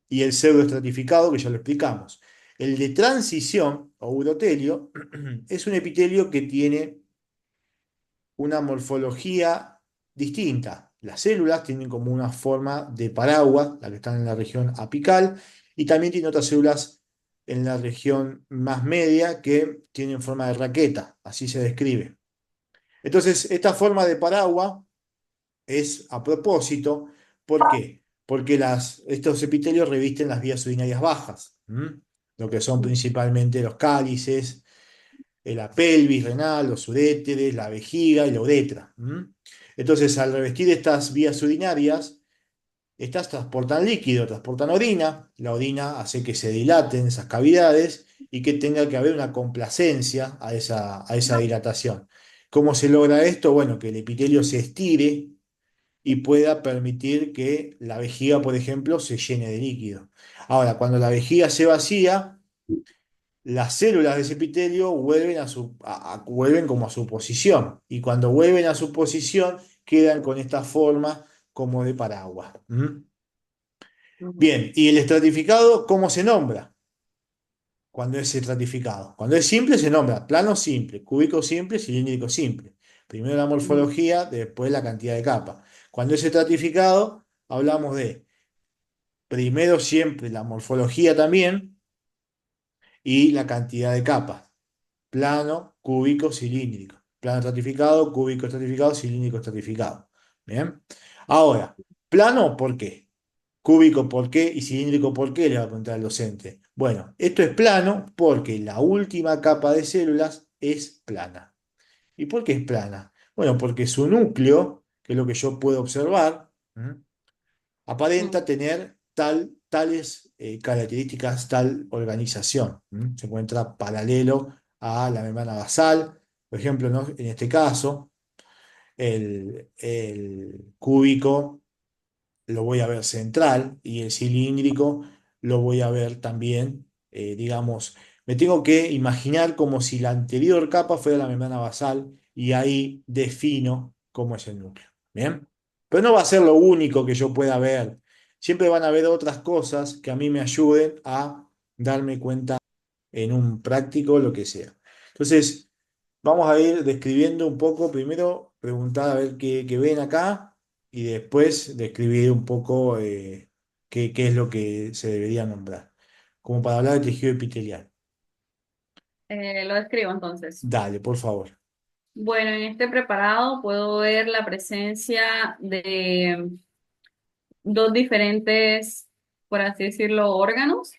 y el pseudoestratificado, que ya lo explicamos. El de transición o urotelio es un epitelio que tiene una morfología distinta. Las células tienen como una forma de paraguas, las que están en la región apical, y también tiene otras células en la región más media que tienen forma de raqueta, así se describe. Entonces, esta forma de paraguas es a propósito, ¿por qué? Porque estos epitelios revisten las vías urinarias bajas, lo que son Mm, principalmente los cálices, la pelvis renal, los uréteres, la vejiga y la uretra. Entonces, al revestir estas vías urinarias, estas transportan líquido, transportan orina, la orina hace que se dilaten esas cavidades y que tenga que haber una complacencia a esa dilatación. ¿Cómo se logra esto? Bueno, que el epitelio se estire y pueda permitir que la vejiga, por ejemplo, se llene de líquido. Ahora, cuando la vejiga se vacía, las células de ese epitelio vuelven, vuelven como a su posición. Y cuando vuelven a su posición, quedan con esta forma como de paraguas. ¿Mm? Ujú. Bien, ¿y el estratificado cómo se nombra? Cuando es estratificado. Cuando es simple se nombra plano simple, cúbico simple, cilíndrico simple. Primero la Ujú. morfología, después la cantidad de capas. Cuando es estratificado, hablamos de primero siempre la morfología también y la cantidad de capas. Plano, cúbico, cilíndrico. Plano estratificado, cúbico estratificado, cilíndrico estratificado. Bien. Ahora, plano, ¿por qué? Cúbico, ¿por qué? Y cilíndrico, ¿por qué? Le va a preguntar al docente. Bueno, esto es plano porque la última capa de células es plana. ¿Y por qué es plana? Bueno, porque su núcleo, que es lo que yo puedo observar, ¿m? Ujú. Aparenta tener tales características, tal organización. Se encuentra paralelo a la membrana basal. Por ejemplo, ¿no? En este caso, el cúbico lo voy a ver central y el cilíndrico lo voy a ver también, digamos, me tengo que imaginar como si la anterior capa fuera la membrana basal y ahí defino cómo es el núcleo. ¿Bien? Pero no va a ser lo único que yo pueda ver. Siempre van a haber otras cosas que a mí me ayuden a darme cuenta en un práctico, lo que sea. Entonces, vamos a ir describiendo un poco, primero preguntar a ver qué ven acá y después describir un poco qué es lo que se debería nombrar, como para hablar de tejido epitelial. Lo describo entonces. Dale, por favor. Bueno, en este preparado puedo ver la presencia de dos diferentes, por así decirlo, órganos,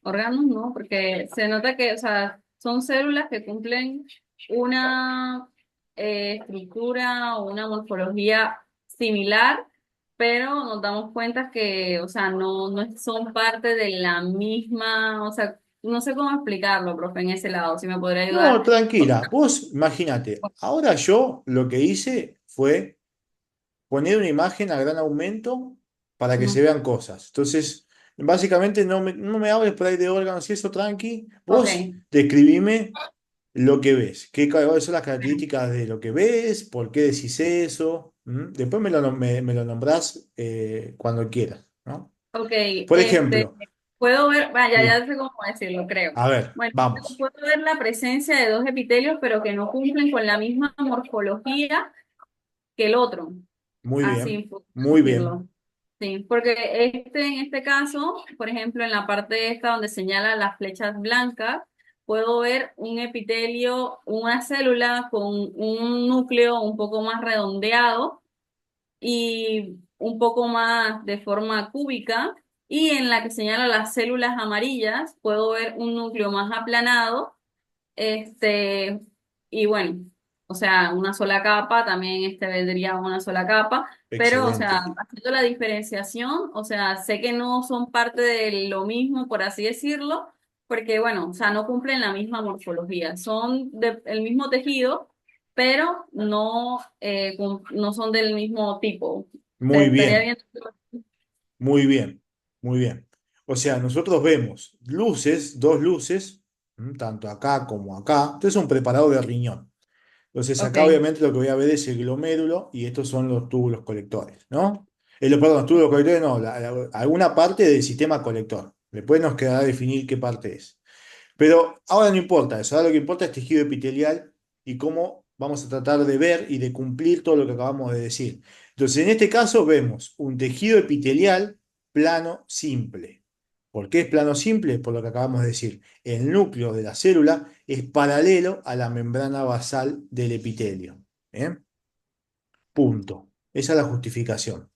¿no? Porque se nota que, o sea, son células que cumplen una estructura o una morfología similar, pero nos damos cuenta que, o sea, no son parte de la misma, o sea, no sé cómo explicarlo, profe, en ese lado, si me podría ayudar. No, tranquila, vos imagínate, ahora yo lo que hice fue poner una imagen a gran aumento para que se Ujú. vean cosas. Entonces, básicamente no me hables por ahí de órganos y eso, tranqui. Ok. Vos describime lo que ves. ¿Cuáles son las características de lo que ves? ¿Por qué decís eso? ¿Mm? Después me lo nombrás cuando quieras, ¿no? Ok, Por ejemplo, puedo ver, vaya, sí, ya sé cómo decirlo, creo. a ver, Bueno, vamos. puedo ver la presencia de dos epitelios, pero que no cumplen con la misma morfología que el otro, así puedo Muy bien. decirlo. Sí, porque en este caso, por ejemplo, en la parte esta donde señala las flechas blancas, puedo ver un epitelio, una célula con un núcleo un poco más redondeado y un poco más de forma cúbica, y en la que señala las células amarillas puedo ver un núcleo más aplanado, este, y bueno, o sea, una sola capa, también vendría una sola capa, pero, o sea, Excelente. haciendo la diferenciación, o sea, sé que no son parte de lo mismo, por así decirlo, porque, bueno, o sea, no cumplen la misma morfología, son del mismo tejido, pero no son del mismo tipo. Te Muy estaría bien. bien. Muy bien. Muy bien. O sea, nosotros vemos luces, dos luces, tanto acá como acá. Esto es un preparado de riñón. Entonces acá Ok. obviamente lo que voy a ver es el glomérulo y estos son los túbulos colectores, ¿no? Perdón, los túbulos colectores no, alguna parte del sistema colector. Después nos quedará definir qué parte es. Pero ahora no importa eso, ahora lo que importa es tejido epitelial y cómo vamos a tratar de ver y de cumplir todo lo que acabamos de decir. Entonces, en este caso vemos un tejido epitelial plano simple. ¿Por qué es plano simple? Por lo que acabamos de decir. El núcleo de la célula es paralelo a la membrana basal del epitelio. ¿Bien? Punto. Esa es la justificación.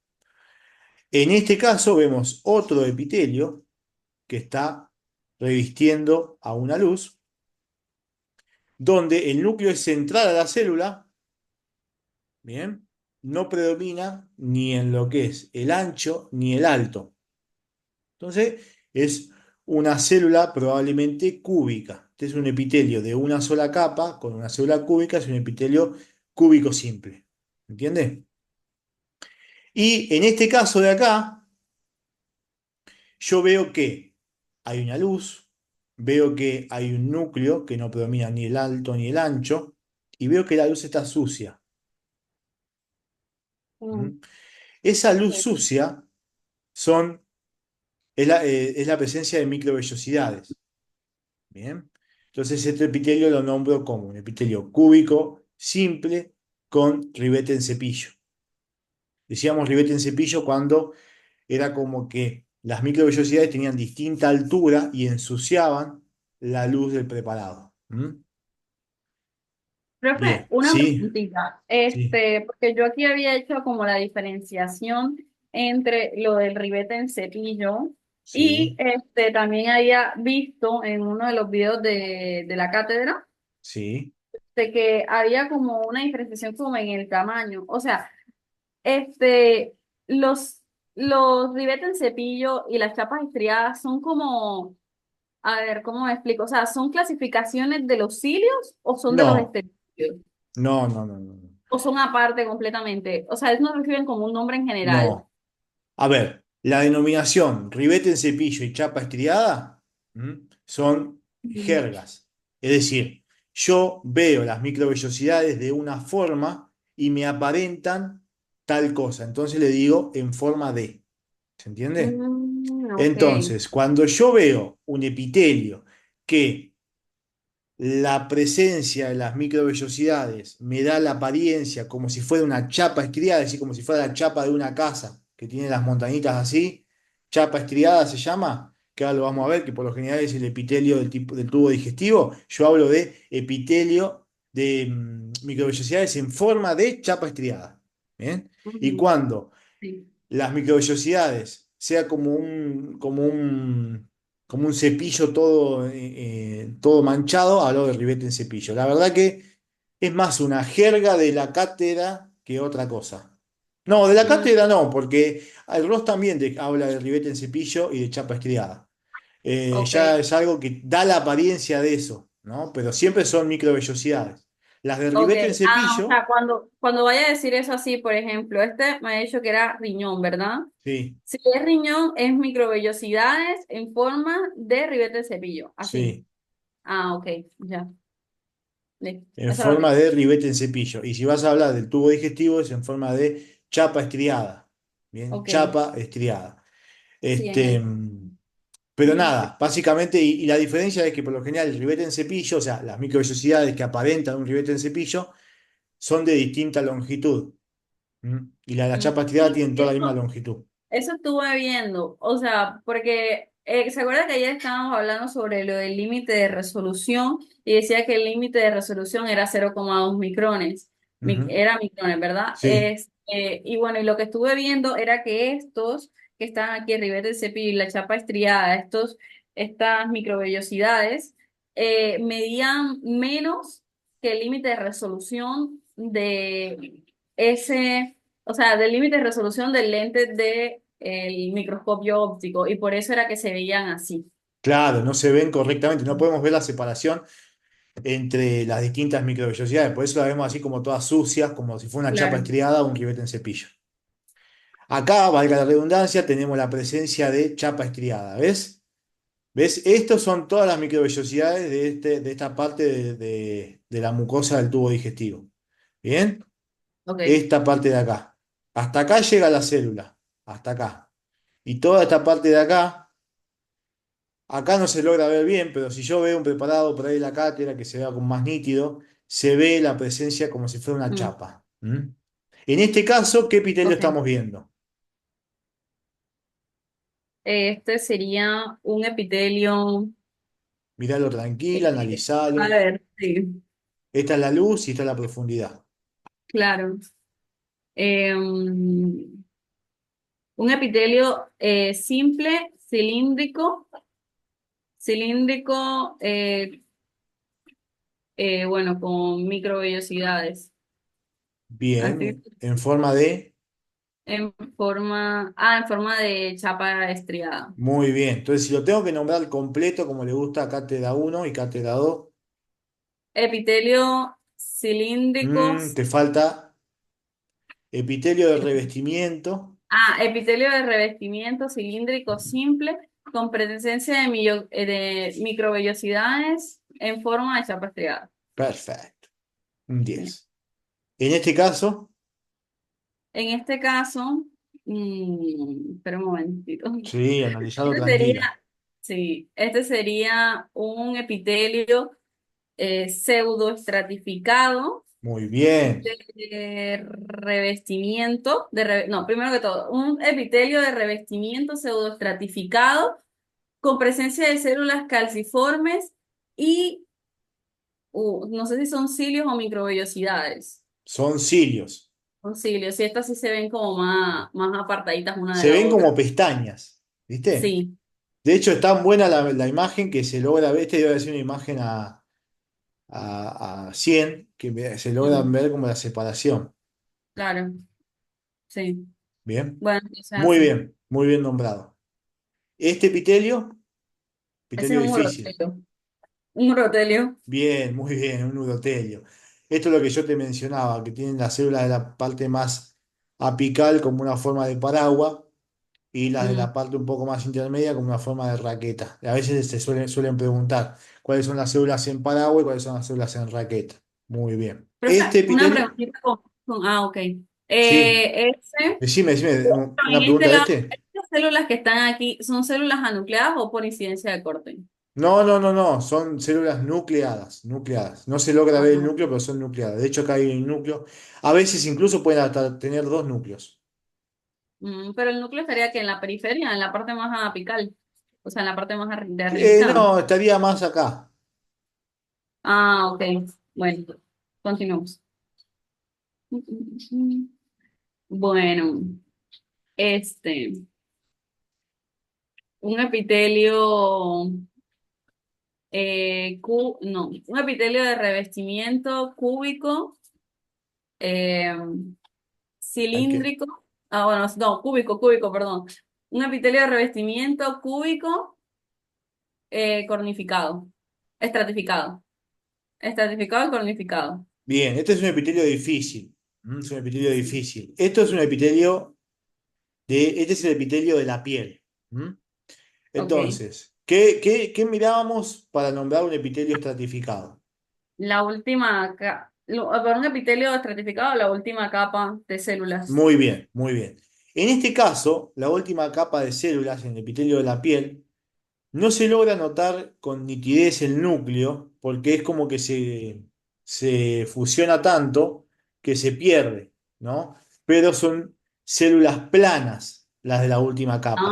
En este caso vemos otro epitelio que está revistiendo a una luz donde el núcleo es central a la célula, ¿bien? No predomina ni en lo que es el ancho ni el alto. Entonces, es una célula probablemente cúbica. Este es un epitelio de una sola capa con una célula cúbica, es un epitelio cúbico simple. ¿Entiendes? Y en este caso de acá, yo veo que hay una luz, veo que hay un núcleo que no predomina ni el alto ni el ancho, y veo que la luz está sucia. Mm, ¿Mm? Esa luz ok. sucia son, es la presencia de microvellosidades. Bien. Entonces, este epitelio lo nombro como un epitelio cúbico simple con ribete en cepillo. Decíamos ribete en cepillo cuando era como que las microvellosidades tenían distinta altura y ensuciaban la luz del preparado. ¿Mm? Profe, Bien, una sí, preguntita. sí, Porque yo aquí había hecho como la diferenciación entre lo del ribete en cepillo y sí, también había visto en uno de los videos de la cátedra sí. de que había como una diferenciación como en el tamaño. O sea, los, los ribetes en cepillo y las chapas estriadas son como, a ver, ¿cómo me explico? O sea, ¿son clasificaciones de los cilios o son de los No, esternillos? no, no, no, no. ¿O son aparte completamente? O sea, no reciben como un nombre en general. No. A ver, la denominación ribete en cepillo y chapa estriada son Ujú. jergas. Es decir, yo veo las microvellosidades de una forma y me aparentan tal cosa. Entonces le digo en forma de. ¿Se entiende? Ok. Entonces, cuando yo veo un epitelio que la presencia de las microvellosidades me da la apariencia como si fuera una chapa estriada, es decir, como si fuera la chapa de una casa que tiene las montañitas así. Chapa estriada se llama, que ahora lo vamos a ver, que por lo general es el epitelio del tubo digestivo. Yo hablo de epitelio de microvellosidades en forma de chapa estriada. ¿Bien? Y Ujú. cuando Sí. las microvellosidades sea como un cepillo todo, todo manchado, hablo de ribete en cepillo. La verdad que es más una jerga de la cátedra que otra cosa. No, de la Mm, cátedra no, porque el Ross también habla de ribete en cepillo y de chapa estriada. ok. Ya es algo que da la apariencia de eso, ¿no? Pero siempre son microvellosidades. Las de Ok. ribete en Ah, o cepillo, sea, cuando vaya a decir eso así, por ejemplo, me ha dicho que era riñón, ¿verdad? sí, Si es riñón, es microvellosidades en forma de ribete de cepillo. Así. sí. Ah, ok. Ya. Listo. En Eso lo forma tengo. de ribete en cepillo. Y si vas a hablar del tubo digestivo, es en forma de chapa estriada. Bien, Ok. chapa estriada. Sí, en Este, el. pero nada, básicamente, y la diferencia es que por lo general el ribete en cepillo, o sea, las microvellosidades que aparentan un ribete en cepillo, son de distinta longitud. Y la de la chapa estriada Sí, tienen toda la misma eso. longitud. Eso estuve viendo, o sea, porque ¿se acuerda que ayer estábamos hablando sobre lo del límite de resolución y decía que el límite de resolución era 0,2 micrones? Ujú. Era micrones, ¿verdad? Sí, Y bueno, y lo que estuve viendo era que estos que están aquí, el ribete del cepillo y la chapa estriada, estas microvellosidades, medían menos que el límite de resolución de ese, o sea, del límite de resolución del lente del microscopio óptico, y por eso era que se veían así. claro, no se ven correctamente, no podemos ver la separación entre las distintas microvellosidades, por eso la vemos así como todas sucias, como si fuera una chapa Claro. estriada o un ribete en cepillo. Acá, valga la redundancia, tenemos la presencia de chapa estriada, ¿ves? ¿Ves? Estos son todas las microvellosidades de esta parte de la mucosa del tubo digestivo. ¿Bien? Ok. Esta parte de acá. Hasta acá llega la célula, hasta acá. Y toda esta parte de acá, acá no se logra ver bien, pero si yo veo un preparado por ahí de la cátedra que se vea con más nítido, se ve la presencia como si fuera una Mm, chapa. En este caso, ¿qué epitelio ok. estamos viendo? Este sería un epitelio. Miralo tranquila, eh, a analizalo. ver, sí, Esta es la luz y esta es la profundidad. claro. Un epitelio simple, cilíndrico, bueno, con microvellosidades. Así, Bien, en forma de... en forma de chapa estriada. Muy bien. Entonces, si lo tengo que nombrar completo, como le gusta a cátedra uno y cátedra 2, Epitelio cilíndrico. te falta epitelio de revestimiento. Epitelio de revestimiento cilíndrico simple con presencia de, de microvellosidades en forma de chapa estriada. Perfecto. Un Bien. 10. En este caso, En este caso, espera un momentito. sí, analizarlo Este sería, tranquila. sí, este sería un epitelio pseudoestratificado Muy bien. de revestimiento, no, primero que todo, un epitelio de revestimiento pseudoestratificado con presencia de células calciformes y no sé si son cilios o microvellosidades. Son cilios. Son cilios, y estas sí se ven como más apartaditas una de Se la ven como otra. pestañas. ¿Viste? Sí. De hecho, es tan buena la imagen que se logra ver. Este debe ser una imagen a 100 que se logran Mm, ver como la separación. claro, sí. Bien. Bueno, o sea, sí. Muy bien nombrado. Este epitelio, Ese epitelio es un difícil. urotelio. Un urotelio. Bien, muy bien, un urotelio. Esto es lo que yo te mencionaba, que tienen las células de la parte más apical como una forma de paraguas y las de Mm. la parte un poco más intermedia como una forma de raqueta. A veces suelen preguntar cuáles son las células en paraguas y cuáles son las células en raqueta. Muy bien. Profe, Este una epitelio, preguntita ok. sí, Ese, decime, una en pregunta este de lado, este. estas células que están aquí, ¿son células anucleadas o por incidencia de corte? No, son células nucleadas. No se logra ver el Ajá. núcleo, pero son nucleadas. De hecho, acá hay un núcleo. A veces incluso pueden hasta tener dos núcleos. Pero el núcleo estaría que en la periferia, en la parte más apical, o sea, en la parte más de arribita. No, estaría más acá. Ok. Bueno, continuamos. Bueno, este, un epitelio, no, un epitelio de revestimiento cúbico, eh, Hay que, cilíndrico, bueno, no, cúbico, perdón. Un epitelio de revestimiento cúbico, cornificado, estratificado, estratificado y cornificado. bien, este es un epitelio difícil. Es un epitelio difícil. Esto es un epitelio este es el epitelio de la piel. ¿Mm? Ok. Entonces, qué mirábamos para nombrar un epitelio estratificado? La última, para un epitelio estratificado, la última capa de células. Muy bien, muy bien. En este caso, la última capa de células en el epitelio de la piel no se logra notar con nitidez el núcleo porque es como que se fusiona tanto que se pierde, ¿no? Pero son células planas las de la última Ah, capa.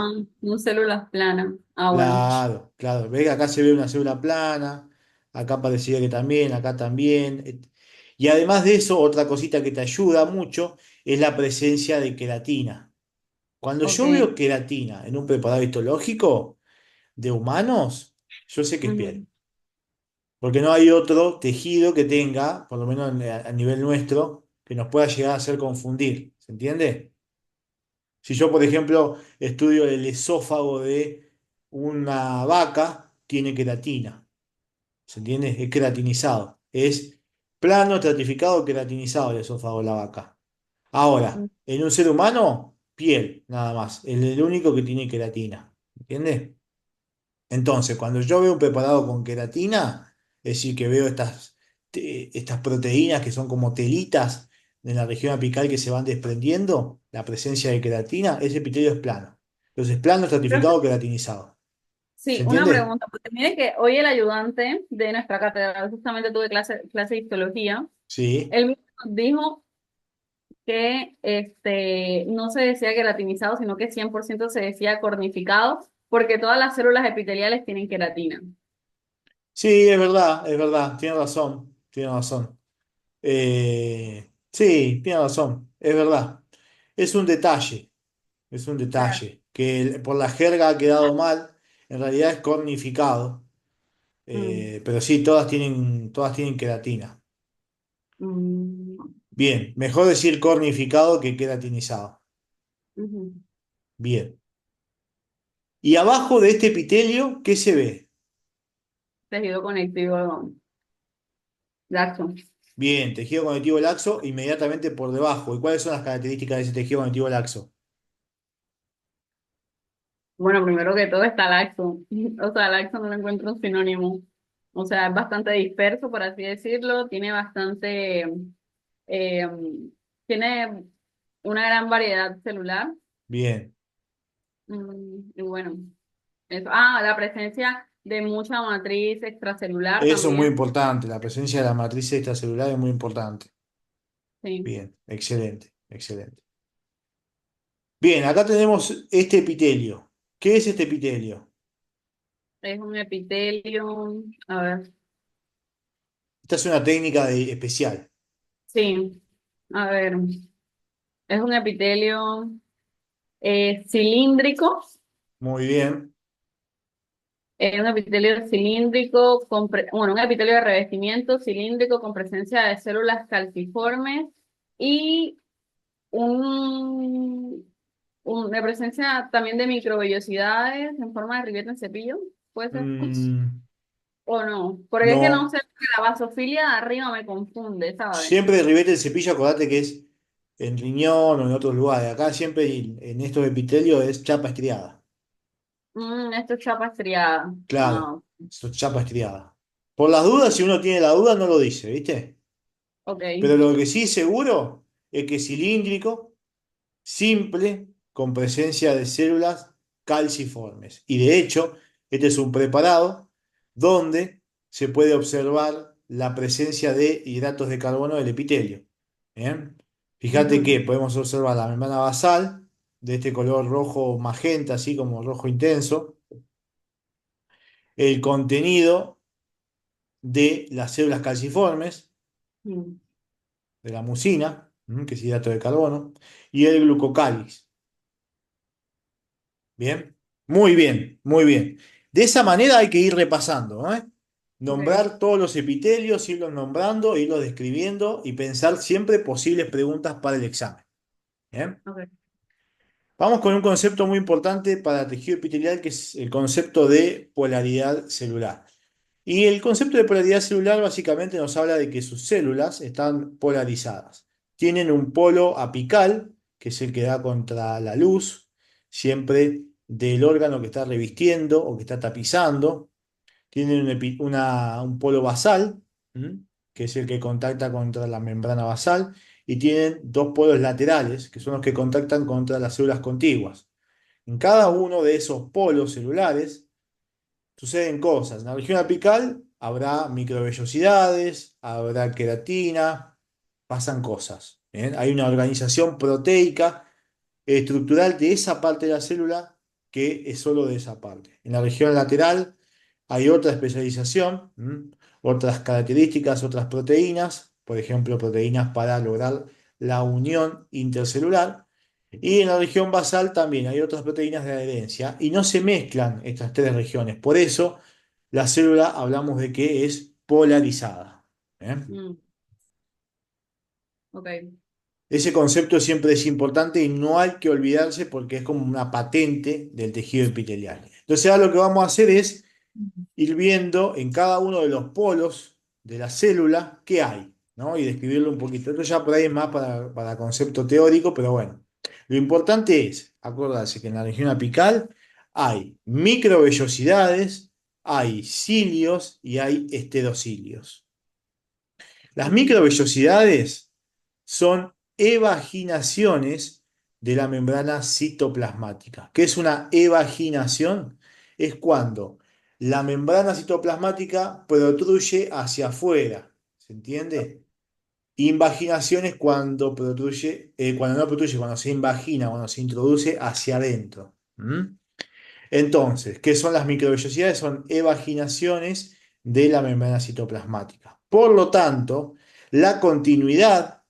no células planas. Bueno. Claro, claro. Ve que acá se ve una célula plana, acá parecía que también, acá también. Y además de eso, otra cosita que te ayuda mucho es la presencia de queratina. Cuando Ok. yo veo queratina en un preparado histológico de humanos, yo sé que es piel. Ujú. Porque no hay otro tejido que tenga, por lo menos a nivel nuestro, que nos pueda llegar a hacer confundir. ¿Se entiende? Si yo, por ejemplo, estudio el esófago de una vaca, tiene queratina. ¿Se entiende? Es queratinizado. Es plano, estratificado, queratinizado el esófago de la vaca. Ahora, en un ser humano, piel, nada más. Es el único que tiene queratina. ¿Entiendes? Entonces, cuando yo veo un preparado con queratina, es decir, que veo estas proteínas que son como telitas en la región apical que se van desprendiendo, la presencia de queratina, ese epitelio es plano. Entonces, plano, Profe, estratificado, queratinizado. ¿Se sí, una entiende? pregunta, porque mire que hoy el ayudante de nuestra cátedra, justamente tuve clase de histología, Sí. él mismo nos dijo que no se decía queratinizado, sino que 100% se decía cornificado, porque todas las células epiteliales tienen queratina. Sí, es verdad, tiene razón, tiene razón. Sí, tiene razón, es verdad. Es un detalle, es un Claro. detalle, que por la jerga ha quedado mal, en realidad es cornificado, Mm, pero sí, todas tienen queratina. mm, Bien, mejor decir cornificado que queratinizado. Ujú. Bien. Y abajo de este epitelio, ¿qué se ve? Tejido conectivo laxo. Bien, tejido conectivo laxo inmediatamente por debajo. ¿Y cuáles son las características de ese tejido conectivo laxo? Bueno, primero que todo está laxo. O sea, laxo no lo encuentro un sinónimo. O sea, es bastante disperso, por así decirlo. Tiene bastante, eh, tiene una gran variedad celular. Bien. Y bueno, eso. Ah, la presencia de mucha matriz extracelular Eso es muy también. importante. La presencia de la matriz extracelular es muy importante. Sí, Bien, excelente, excelente. Bien, acá tenemos este epitelio. ¿Qué es este epitelio? es un epitelio. A ver, Esta es una técnica especial. sí, a ver, es un epitelio cilíndrico. Muy bien. Un epitelio cilíndrico, bueno, un epitelio de revestimiento cilíndrico con presencia de células calciformes y un, de presencia también de microvellosidades en forma de ribete en cepillo, ¿puede ser? Mm, ¿O no? Porque es que no no. sé, la basofilia de arriba me confunde, ¿sabes? Siempre ribete el cepillo, acordate que es en riñón o en otros lugares. Acá siempre en estos epitelios es chapa estriada. Esto es chapa estriada. Claro, Ah, esto es chapa estriada. Por las dudas, si uno tiene la duda, no lo dice, ¿viste? ok. Pero lo que sí seguro es que es cilíndrico, simple, con presencia de células calciformes. Y de hecho, este es un preparado donde se puede observar la presencia de hidratos de carbono del epitelio. ¿Bien? Fíjate que Ujú, podemos observar la membrana basal de este color rojo magenta, así como rojo intenso, el contenido de las células calciformes, ujú, de la mucina, que es hidrato de carbono, y el glucocáliz. Bien, muy bien, muy bien. De esa manera hay que ir repasando, ¿no? ok, Nombrar todos los epitelios, irlos nombrando, irlos describiendo y pensar siempre posibles preguntas para el examen. Bien. ok. Vamos con un concepto muy importante para tejido epitelial, que es el concepto de polaridad celular. Y el concepto de polaridad celular básicamente nos habla de que sus células están polarizadas. Tienen un polo apical, que es el que da contra la luz, siempre del órgano que está revistiendo o que está tapizando. Tienen un polo basal, ¿m? Que es el que contacta contra la membrana basal. Y tienen dos polos laterales, que son los que contactan contra las células contiguas. En cada uno de esos polos celulares suceden cosas. En la región apical habrá microvellosidades, habrá queratina, pasan cosas. ¿Bien? Hay una organización proteica estructural de esa parte de la célula que es solo de esa parte. En la región lateral hay otra especialización, otras características, otras proteínas, por ejemplo, proteínas para lograr la unión intercelular. Y en la región basal también hay otras proteínas de adherencia y no se mezclan estas tres regiones. Por eso la célula hablamos de que es polarizada. ¿Eh? Mm, ok. Ese concepto siempre es importante y no hay que olvidarse porque es como una patente del tejido epitelial. Entonces ahora lo que vamos a hacer es ir viendo en cada uno de los polos de la célula qué hay, ¿no? Y describirlo un poquito. Esto ya por ahí es más para concepto teórico, pero bueno. Lo importante es acordarse que en la región apical hay microvellosidades, hay cilios y hay esterocilios. Las Ujú, microvellosidades son evaginaciones de la membrana citoplasmática. ¿Qué es una evaginación? Es cuando la membrana citoplasmática protruye hacia afuera. ¿Se entiende? Invaginación es cuando protruye, cuando no protruye, cuando se invagina, cuando se introduce hacia adentro. ¿Mm? Entonces, ¿qué son las microvellosidades? Son evaginaciones de la membrana citoplasmática. Por lo tanto, la continuidad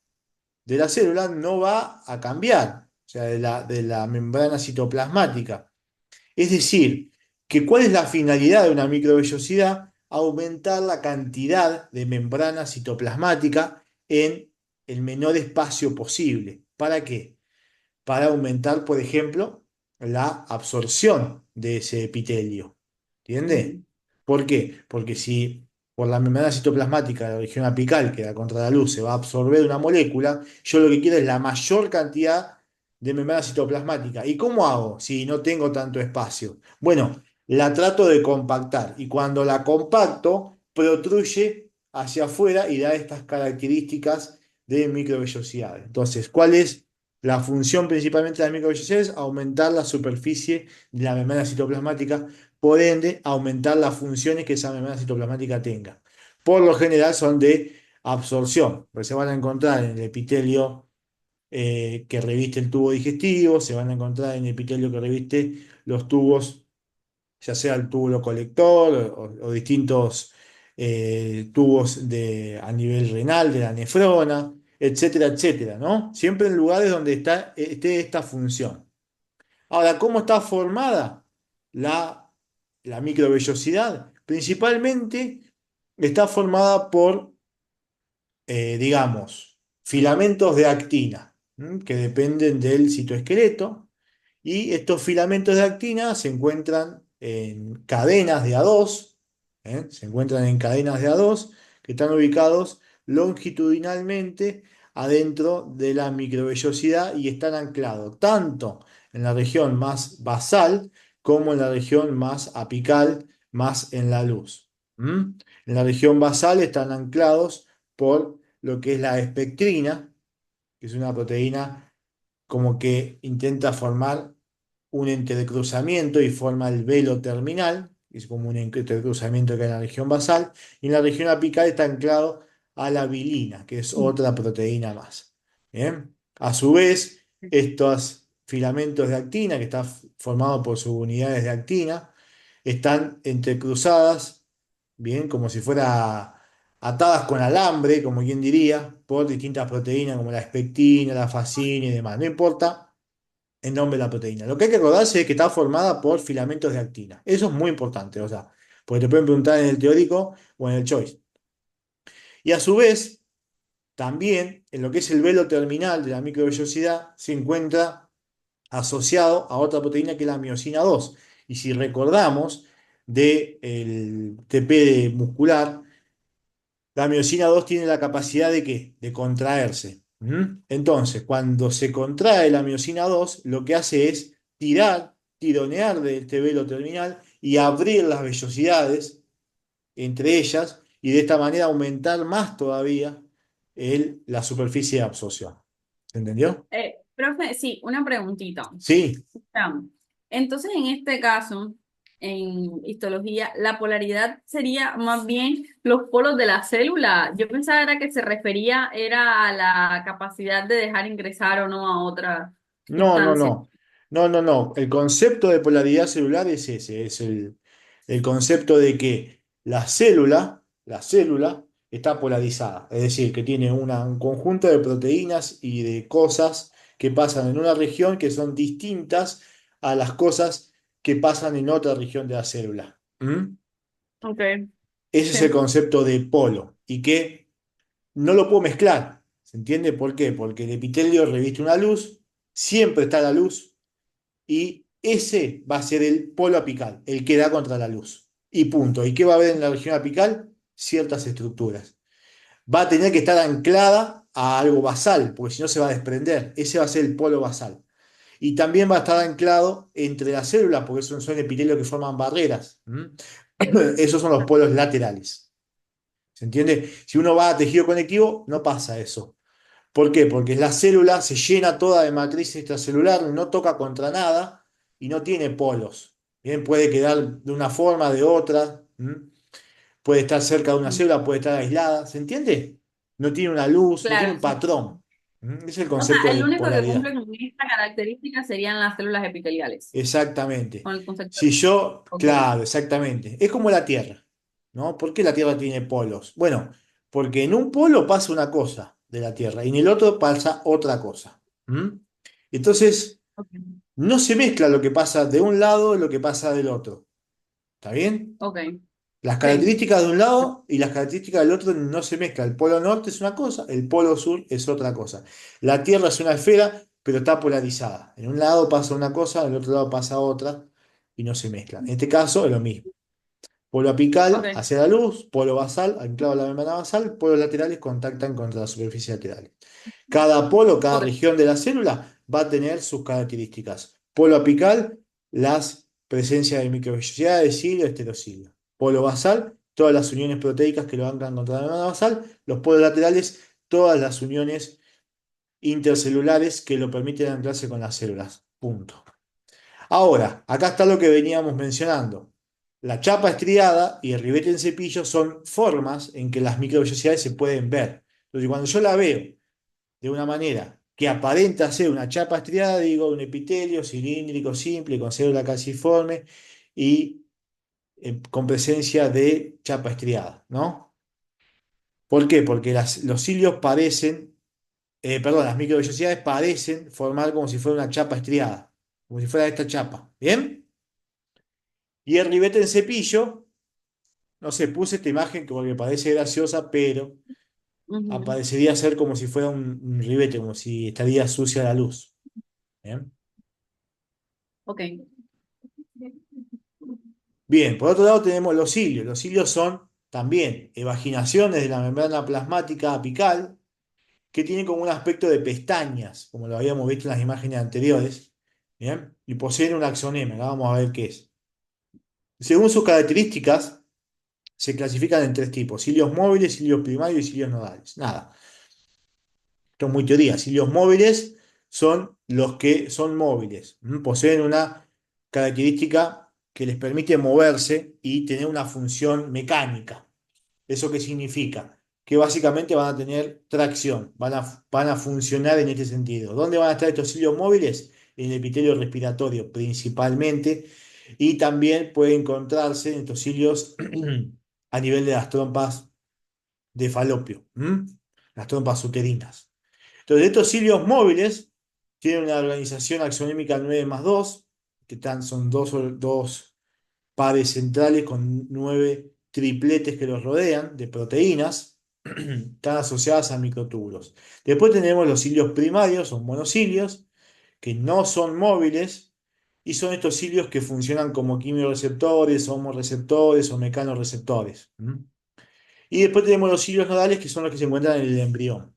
de la célula no va a cambiar, o sea, de la membrana citoplasmática. Es decir, que ¿cuál es la finalidad de una microvellosidad? Aumentar la cantidad de membrana citoplasmática en el menor espacio posible. ¿Para qué? para aumentar, por ejemplo, la absorción de ese epitelio. ¿Entiende? Mm. ¿Por qué? Porque si por la membrana citoplasmática de la región apical, que da contra la luz, se va a absorber una molécula, yo lo que quiero es la mayor cantidad de membrana citoplasmática. ¿Y cómo hago si no tengo tanto espacio? Bueno, la trato de compactar y cuando la compacto, protruye hacia afuera y da estas características de microvellosidad. Entonces, ¿cuál es la función principalmente de las microvellosidades? Aumentar la superficie de la membrana citoplasmática, por ende, aumentar las funciones que esa membrana citoplasmática tenga. Por lo general son de absorción, porque se van a encontrar en el epitelio que reviste el tubo digestivo, se van a encontrar en el epitelio que reviste los tubos, ya sea el túbulo colector o distintos tubos a nivel renal, de la nefrona, etcétera, etcétera, ¿no? Siempre en lugares donde esté esta función. Ahora, ¿cómo está formada la, la microvellosidad? Principalmente está formada por, digamos, filamentos de actina, que dependen del citoesqueleto. Y estos filamentos de actina se encuentran en cadenas de A2, se encuentran en cadenas de A2 que están ubicados longitudinalmente adentro de la microvellosidad y están anclados tanto en la región más basal como en la región más apical, más en la luz. En la región basal están anclados por lo que es la espectrina, que es una proteína como que intenta formar un entrecruzamiento y forma el velo terminal, que es como un entrecruzamiento que hay en la región basal, y en la región apical está anclado a la vilina, que es otra proteína más. ¿Bien? A su vez, estos filamentos de actina, que están formados por subunidades de actina, están entrecruzadas, bien, como si fuera atadas con alambre, como quien diría, por distintas proteínas como la espectina, la fascina y demás. No importa el nombre de la proteína. Lo que hay que acordarse es que está formada por filamentos de actina. Eso es muy importante, o sea, porque te pueden preguntar en el teórico o en el choice. Y a su vez, también en lo que es el velo terminal de la microvellosidad se encuentra asociado a otra proteína que es la miosina 2. Y si recordamos del TP muscular, la miosina 2 tiene la capacidad de ¿qué? De contraerse. Entonces, cuando se contrae la miosina 2, lo que hace es tironear de este velo terminal y abrir las vellosidades entre ellas y de esta manera aumentar más todavía la superficie de absorción. ¿Se entendió? Profe, sí, una preguntita. Sí. Ya. Entonces, en este caso, en histología, la polaridad sería más bien los polos de la célula. Yo pensaba era que se refería era a la capacidad de dejar ingresar o no a otra No, no, sustancia. no. No, no, no. El concepto de polaridad celular es ese, es el concepto de que la célula está polarizada, es decir, que tiene un conjunto de proteínas y de cosas que pasan en una región que son distintas a las cosas que pasan en otra región de la célula. Ok, Ese es el sí. concepto de polo y que no lo puedo mezclar. ¿Se entiende por qué? Porque el epitelio reviste una luz, siempre está la luz y ese va a ser el polo apical, el que da contra la luz. Y punto. ¿Y qué va a haber en la región apical? Ciertas estructuras. Va a tener que estar anclada a algo basal, porque si no se va a desprender. Ese va a ser el polo basal. Y también va a estar anclado entre las células, porque son epitelios que forman barreras. Esos son los polos laterales. ¿Se entiende? Si uno va a tejido conectivo, no pasa eso. ¿Por qué? Porque la célula se llena toda de matriz extracelular, no toca contra nada y no tiene polos. Bien, puede quedar de una forma, de otra, puede estar cerca de una célula, puede estar aislada, ¿se entiende? No tiene una luz, no tiene Claro, un sí. patrón. Ese es el O sea, concepto el de único que polaridad. cumple con esta característica serían las células epiteliales, Exactamente. con el concepto. Si yo, Ok. claro, exactamente. Es como la Tierra, ¿no? ¿Por qué la Tierra tiene polos? Bueno, porque en un polo pasa una cosa de la Tierra y en el otro pasa otra cosa. Entonces, Ok. no se mezcla lo que pasa de un lado y lo que pasa del otro. ¿Está bien? Ok. Las Sí. características de un lado y las características del otro no se mezclan. El polo norte es una cosa, el polo sur es otra cosa. La Tierra es una esfera, pero está polarizada. En un lado pasa una cosa, en el otro lado pasa otra y no se mezclan. En este caso es lo mismo. Polo apical Ok, hacia la luz, polo basal anclado a la membrana basal, polos laterales contactan contra la superficie lateral. Cada polo, cada ok, región de la célula va a tener sus características. Polo apical, las presencias de microvellosidades, cilio, esterocilio. Polo basal, todas las uniones proteicas que lo anclan contra la membrana basal. Los polos laterales, todas las uniones intercelulares que lo permiten anclarse con las células. Punto. Ahora, acá está lo que veníamos mencionando. La chapa estriada y el ribete en cepillo son formas en que las microvellosidades se pueden ver. Entonces, cuando yo la veo de una manera que aparenta ser una chapa estriada, digo un epitelio cilíndrico simple con célula calciforme y con presencia de chapa estriada, ¿no? ¿Por qué? Porque los cilios parecen, perdón, las microvellosidades parecen formar como si fuera una chapa estriada, como si fuera esta chapa, ¿bien? Y el ribete en cepillo, no sé, puse esta imagen porque parece graciosa, pero ujú, aparecería ser como si fuera un ribete, como si estaría sucia la luz. ¿Bien? ok, Bien, por otro lado tenemos los cilios. Los cilios son también evaginaciones de la membrana plasmática apical que tienen como un aspecto de pestañas, como lo habíamos visto en las imágenes anteriores. ¿Bien? Y poseen un axonema. Ahora vamos a ver qué es. Según sus características, se clasifican en tres tipos: cilios móviles, cilios primarios y cilios nodales. Nada, esto es muy teoría. Cilios móviles son los que son móviles. Poseen una característica que les permite moverse y tener una función mecánica. ¿Eso qué significa? Que básicamente van a tener tracción, van a funcionar en este sentido. ¿Dónde van a estar estos cilios móviles? En el epitelio respiratorio principalmente, y también puede encontrarse en estos cilios a nivel de las trompas de falopio, las trompas uterinas. Entonces, estos cilios móviles tienen una organización axonémica 9 más 2, son dos pares centrales con 9 tripletes que los rodean de proteínas, están asociadas a microtúbulos. Después tenemos los cilios primarios, son monocilios, que no son móviles, y son estos cilios que funcionan como quimioreceptores, homorreceptores o mecanoreceptores. Y después tenemos los cilios nodales, que son los que se encuentran en el embrión.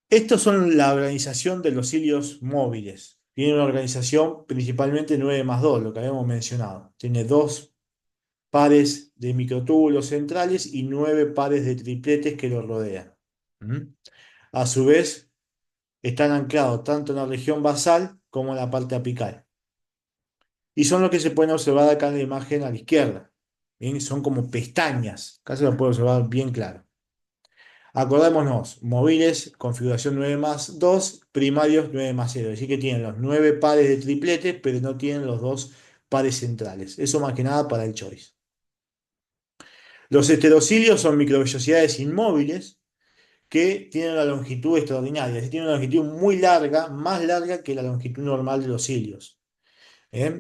Estos son la organización de los cilios móviles. Tiene una organización principalmente 9 más 2, lo que habíamos mencionado. Tiene dos pares de microtúbulos centrales y 9 pares de tripletes que lo rodean. ¿Mm? A su vez, están anclados tanto en la región basal como en la parte apical. Y son los que se pueden observar acá en la imagen a la izquierda. ¿Bien? Son como pestañas. Acá se lo puede observar bien claro. Acordémonos, móviles, configuración 9 más 2, primarios 9 más 0. Es decir, que tienen los 9 pares de tripletes, pero no tienen los dos pares centrales. Eso más que nada para el choice. Los heterocilios son microvellosidades inmóviles que tienen una longitud extraordinaria. Es decir, tienen una longitud muy larga, más larga que la longitud normal de los cilios.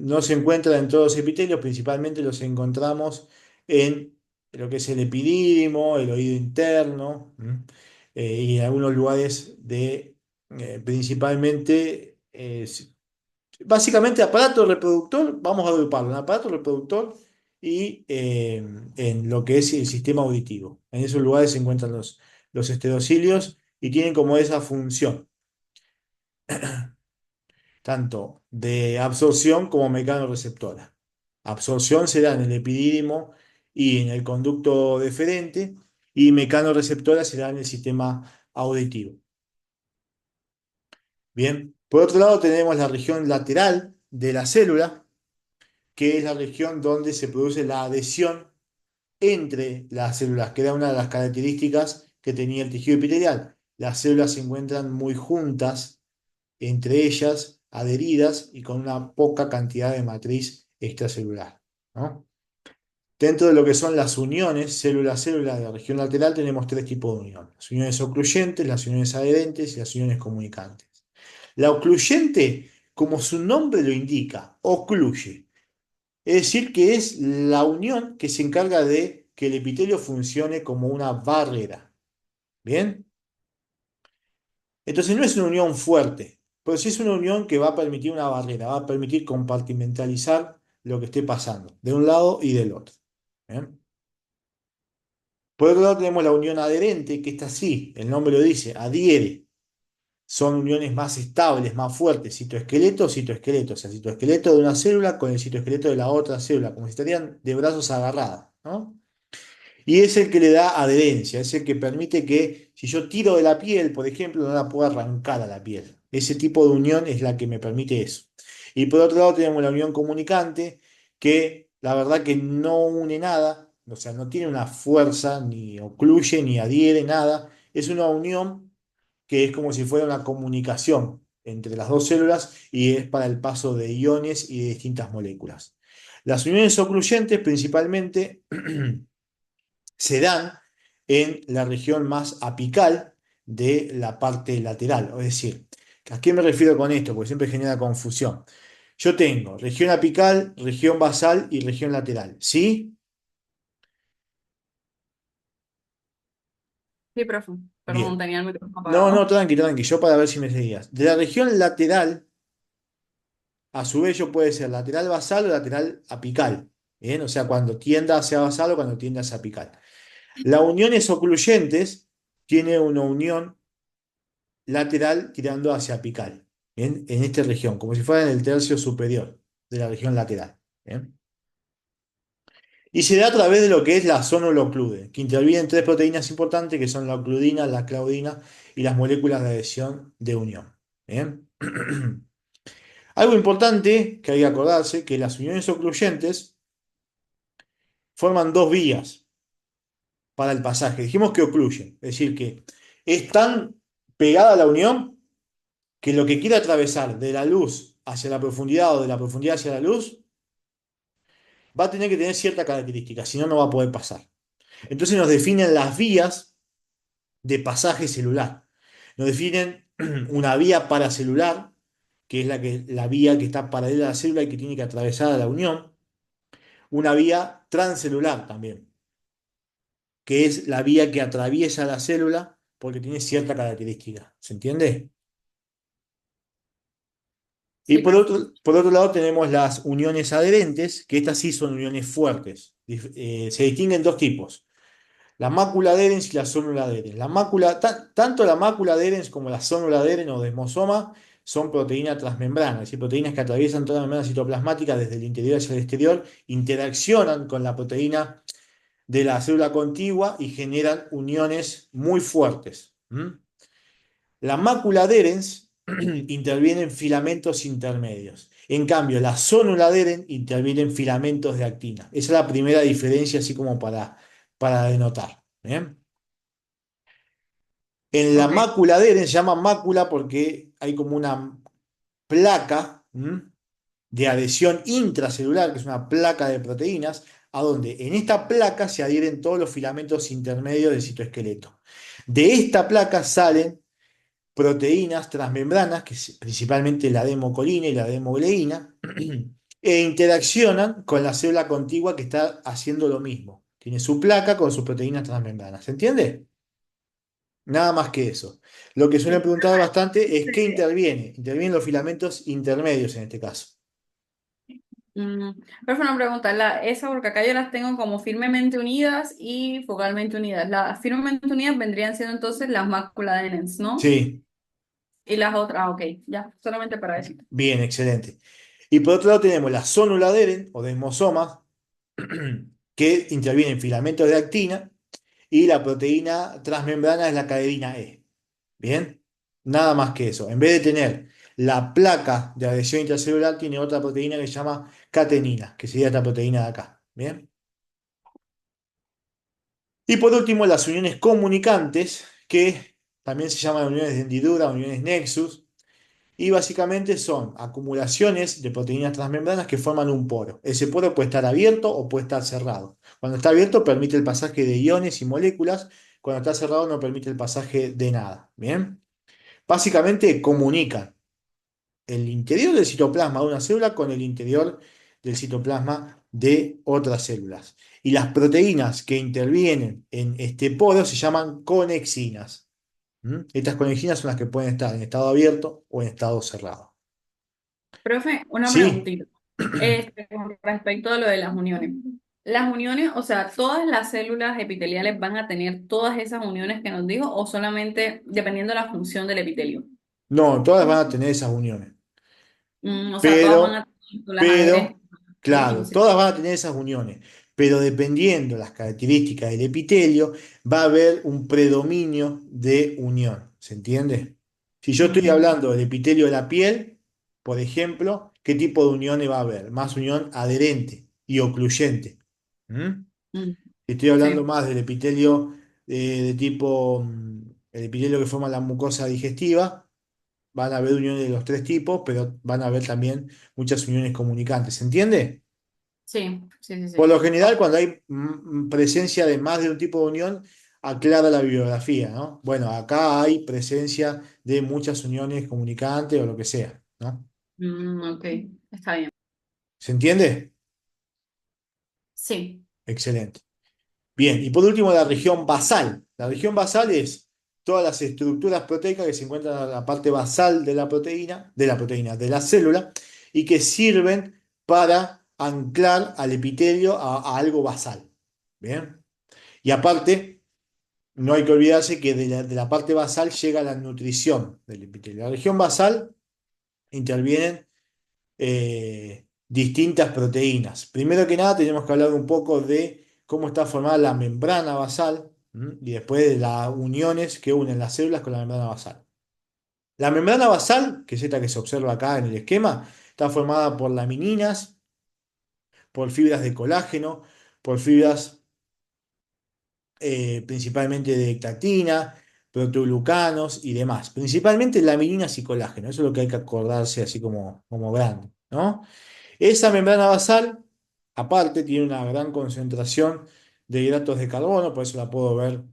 No se encuentran en todos los epitelios, principalmente los encontramos en lo que es el epidídimo, el oído interno, y en algunos lugares principalmente, básicamente aparato reproductor, vamos a agruparlo en aparato reproductor y en lo que es el sistema auditivo. En esos lugares se encuentran los estereocilios y tienen como esa función tanto de absorción como mecanoreceptora. Absorción será en el epidídimo y en el conducto deferente, y mecanoreceptora será en el sistema auditivo. Bien, por otro lado tenemos la región lateral de la célula, que es la región donde se produce la adhesión entre las células, que era una de las características que tenía el tejido epitelial. Las células se encuentran muy juntas entre ellas, adheridas y con una poca cantidad de matriz extracelular, ¿no? Dentro de lo que son las uniones célula-célula de la región lateral tenemos tres tipos de unión: las uniones ocluyentes, las uniones adherentes y las uniones comunicantes. La ocluyente, como su nombre lo indica, ocluye. Es decir, que es la unión que se encarga de que el epitelio funcione como una barrera. ¿Bien? Entonces no es una unión fuerte, pero sí es una unión que va a permitir una barrera, va a permitir compartimentalizar lo que esté pasando, de un lado y del otro. ¿Bien? Por otro lado tenemos la unión adherente, que está sí, el nombre lo dice, adhiere. Son uniones más estables, más fuertes, citoesqueleto, citoesqueleto, o sea, citoesqueleto de una célula con el citoesqueleto de la otra célula, como si estarían de brazos agarrados, ¿no? Y es el que le da adherencia, es el que permite que si yo tiro de la piel, por ejemplo, no la pueda arrancar a la piel. Ese tipo de unión es la que me permite eso. Y por otro lado tenemos la unión comunicante, que la verdad que no une nada, o sea, no tiene una fuerza, ni ocluye, ni adhiere, nada. Es una unión que es como si fuera una comunicación entre las dos células y es para el paso de iones y de distintas moléculas. Las uniones ocluyentes principalmente se dan en la región más apical de la parte lateral. Es decir, ¿a qué me refiero con esto? Porque siempre genera confusión. Yo tengo región apical, región basal y región lateral. ¿Sí? Sí, profe. Perdón, Bien. tenía el micrófono No, no, apagado. tranqui, tranqui. Yo para ver si me seguías. De la región lateral, a su vez, yo puede ser lateral basal o lateral apical. Bien, o sea, cuando tienda hacia basal o cuando tienda hacia apical. Las uniones ocluyentes tiene una unión lateral tirando hacia apical, ¿bien? En esta región, como si fuera en el tercio superior de la región lateral. ¿Bien? Y se da a través de lo que es la sonuloclude, que intervienen tres proteínas importantes que son la ocludina, la claudina y las moléculas de adhesión de unión. ¿Bien? Algo importante que hay que acordarse, que las uniones ocluyentes forman dos vías para el pasaje. Dijimos que ocluyen, es decir, que es tan pegada a la unión que lo que quiere atravesar de la luz hacia la profundidad o de la profundidad hacia la luz va a tener que tener cierta característica, si no, no va a poder pasar. Entonces nos definen las vías de pasaje celular. Nos definen una vía paracelular, que es la vía que está paralela a la célula y que tiene que atravesar a la unión. Una vía transcelular también, que es la vía que atraviesa la célula porque tiene cierta característica. ¿Se entiende? Y Sí, profe. por otro lado tenemos las uniones adherentes, que estas sí son uniones fuertes. Se distinguen dos tipos, la mácula adherens y la sonula adherens. Tanto la mácula adherens como la sonula adherens o desmosoma son proteínas transmembranas, es decir, proteínas que atraviesan toda la membrana citoplasmática desde el interior hacia el exterior, interaccionan con la proteína de la célula contigua y generan uniones muy fuertes. ¿Mm? La mácula adherens interviene en filamentos intermedios. En cambio, la sonula adherens interviene en filamentos de actina. Esa es la primera diferencia, así como para denotar. ¿Bien? En la Ok. mácula adherens se llama mácula porque hay como una placa, ¿m?, de adhesión intracelular, que es una placa de proteínas, a donde en esta placa se adhieren todos los filamentos intermedios del citoesqueleto. De esta placa salen proteínas transmembranas, que es principalmente la democolina y la demogleína, e interaccionan con la célula contigua que está haciendo lo mismo. Tiene su placa con sus proteínas transmembranas. ¿Se entiende? Nada más que eso. Lo que suelen Sí. preguntar bastante es qué Este, interviene. Intervienen los filamentos intermedios en este caso. mm, profe, una pregunta. Esa, porque acá yo las tengo como firmemente unidas y focalmente unidas. Las firmemente unidas vendrían siendo entonces las maculadenens, ¿no? Sí, Y las otras, ok, ya, solamente para eso. bien, excelente. Y por otro lado tenemos las sonuladeres o desmosomas, que intervienen en filamentos de actina, y la proteína transmembrana es la cadeína E. Bien, nada más que eso. En vez de tener la placa de adhesión intracelular, tiene otra proteína que se llama catenina, que sería esta proteína de acá. Bien. Y por último, las uniones comunicantes, que también se llaman uniones de hendidura, uniones nexus, y básicamente son acumulaciones de proteínas transmembranas que forman un poro. Ese poro puede estar abierto o puede estar cerrado. Cuando está abierto permite el pasaje de iones y moléculas, cuando está cerrado no permite el pasaje de nada. Bien. Básicamente comunican el interior del citoplasma de una célula con el interior del citoplasma de otras células. Y las proteínas que intervienen en este poro se llaman conexinas. ¿Mm? Estas conexinas son las que pueden estar en estado abierto o en estado cerrado. Profe, una ¿Sí? preguntita. Con respecto a lo de las uniones. Las uniones, o sea, ¿todas las células epiteliales van a tener todas esas uniones que nos dijo o solamente dependiendo de la función del epitelio? No, todas van a tener esas uniones. O sea, todas van a Pero, tener las adherentes, pero, la claro, función. todas van a tener esas uniones, pero dependiendo las características del epitelio, va a haber un predominio de unión. ¿Se entiende? Si yo estoy Mm, hablando del epitelio de la piel, por ejemplo, ¿qué tipo de uniones va a haber? Más unión adherente y ocluyente. ¿Mm? mm, Si estoy hablando sí, más del epitelio de tipo, el epitelio que forma la mucosa digestiva. Van a haber uniones de los tres tipos, pero van a haber también muchas uniones comunicantes. ¿Se entiende? sí, sí, sí, Por sí. lo general, cuando hay presencia de más de un tipo de unión, aclara la bibliografía, ¿no? Bueno, acá hay presencia de muchas uniones comunicantes o lo que sea, ¿no? Ok, está bien. ¿Se entiende? Sí. Excelente. Bien, y por último, la región basal. La región basal es todas las estructuras proteicas que se encuentran en la parte basal de la célula, y que sirven para anclar al epitelio a algo basal. Bien, y aparte, no hay que olvidarse que de la parte basal llega la nutrición del epitelio. La región basal intervienen distintas proteínas. Primero que nada, tenemos que hablar un poco de cómo está formada la membrana basal, y después de las uniones que unen las células con la membrana basal. La membrana basal, que es esta que se observa acá en el esquema, está formada por lamininas, por fibras de colágeno, por fibras principalmente de ectatina, proteoglucanos y demás. Principalmente lamininas y colágeno. Eso es lo que hay que acordarse así como grande, ¿no? Esa membrana basal, aparte, tiene una gran concentración de hidratos de carbono, por eso la puedo ver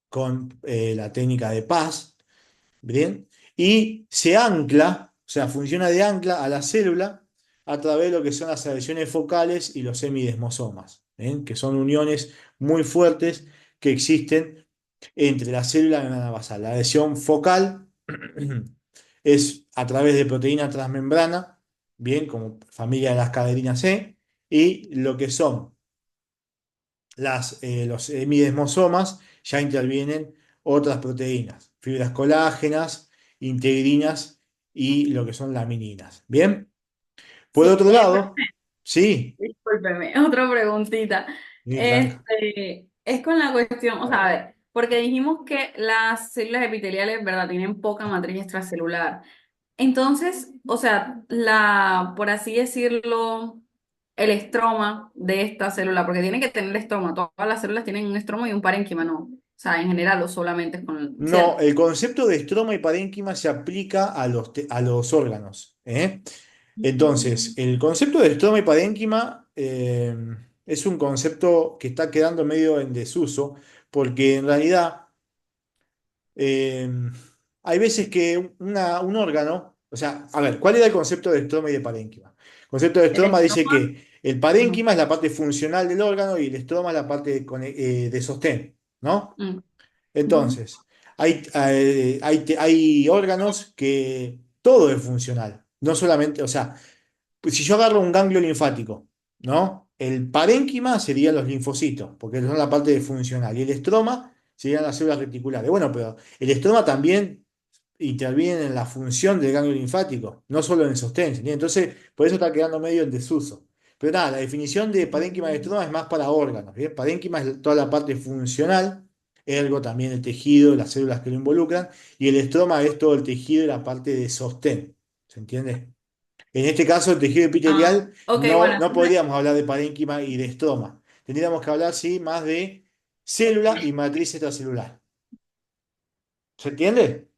con la técnica de Paz, ¿bien? Y se ancla, o sea, funciona de ancla a la célula a través de lo que son las adhesiones focales y los semidesmosomas, ¿bien? Que son uniones muy fuertes que existen entre la célula y la membrana basal. La adhesión focal es a través de proteína transmembrana, bien, como familia de las caderinas C, y lo que son los hemidesmosomas, ya intervienen otras proteínas, fibras colágenas, integrinas y lo que son lamininas. Bien, por Sí, otro lado, sí, discúlpeme, otra preguntita. ni tranca. Es con la cuestión, o sea, a ver, porque dijimos que las células epiteliales, ¿verdad? Tienen poca matriz extracelular. Entonces, o sea, por así decirlo, el estroma de esta célula, porque tiene que tener estroma, todas las células tienen un estroma y un parénquima, ¿no? O sea, en general o solamente es con, No, ¿cierto? el concepto de estroma y parénquima se aplica a los órganos, ¿eh? Entonces, Mm. el concepto de estroma y parénquima es un concepto que está quedando medio en desuso, porque en realidad eh, hay veces que un órgano, o sea, a ver, ¿cuál era el concepto de estroma y de parénquima? El concepto de El estroma dice estroma, que el ujú, parénquima es la parte funcional del órgano y el estroma es la parte de sostén, ¿no? mm, ujú. Entonces, hay órganos que todo es funcional, no solamente, o sea, pues si yo agarro un ganglio linfático, ¿no? El parénquima serían los linfocitos, porque son la parte funcional, y el estroma serían las células reticulares. Bueno, pero el estroma también interviene en la función del ganglio linfático, no solo en el sostén, ¿sí? Entonces, por eso está quedando medio en desuso. Pero nada, la definición de parénquima y estroma es más para órganos, ¿bien? Parénquima es toda la parte funcional, ergo también el tejido, las células que lo involucran, y el estroma es todo el tejido y la parte de sostén. ¿Se entiende? En este caso, el tejido Ah, epitelial ok, no, bueno, no entonces, podríamos hablar de parénquima y de estroma. Tendríamos que hablar, sí, más de célula y matriz extracelular. ¿Se entiende?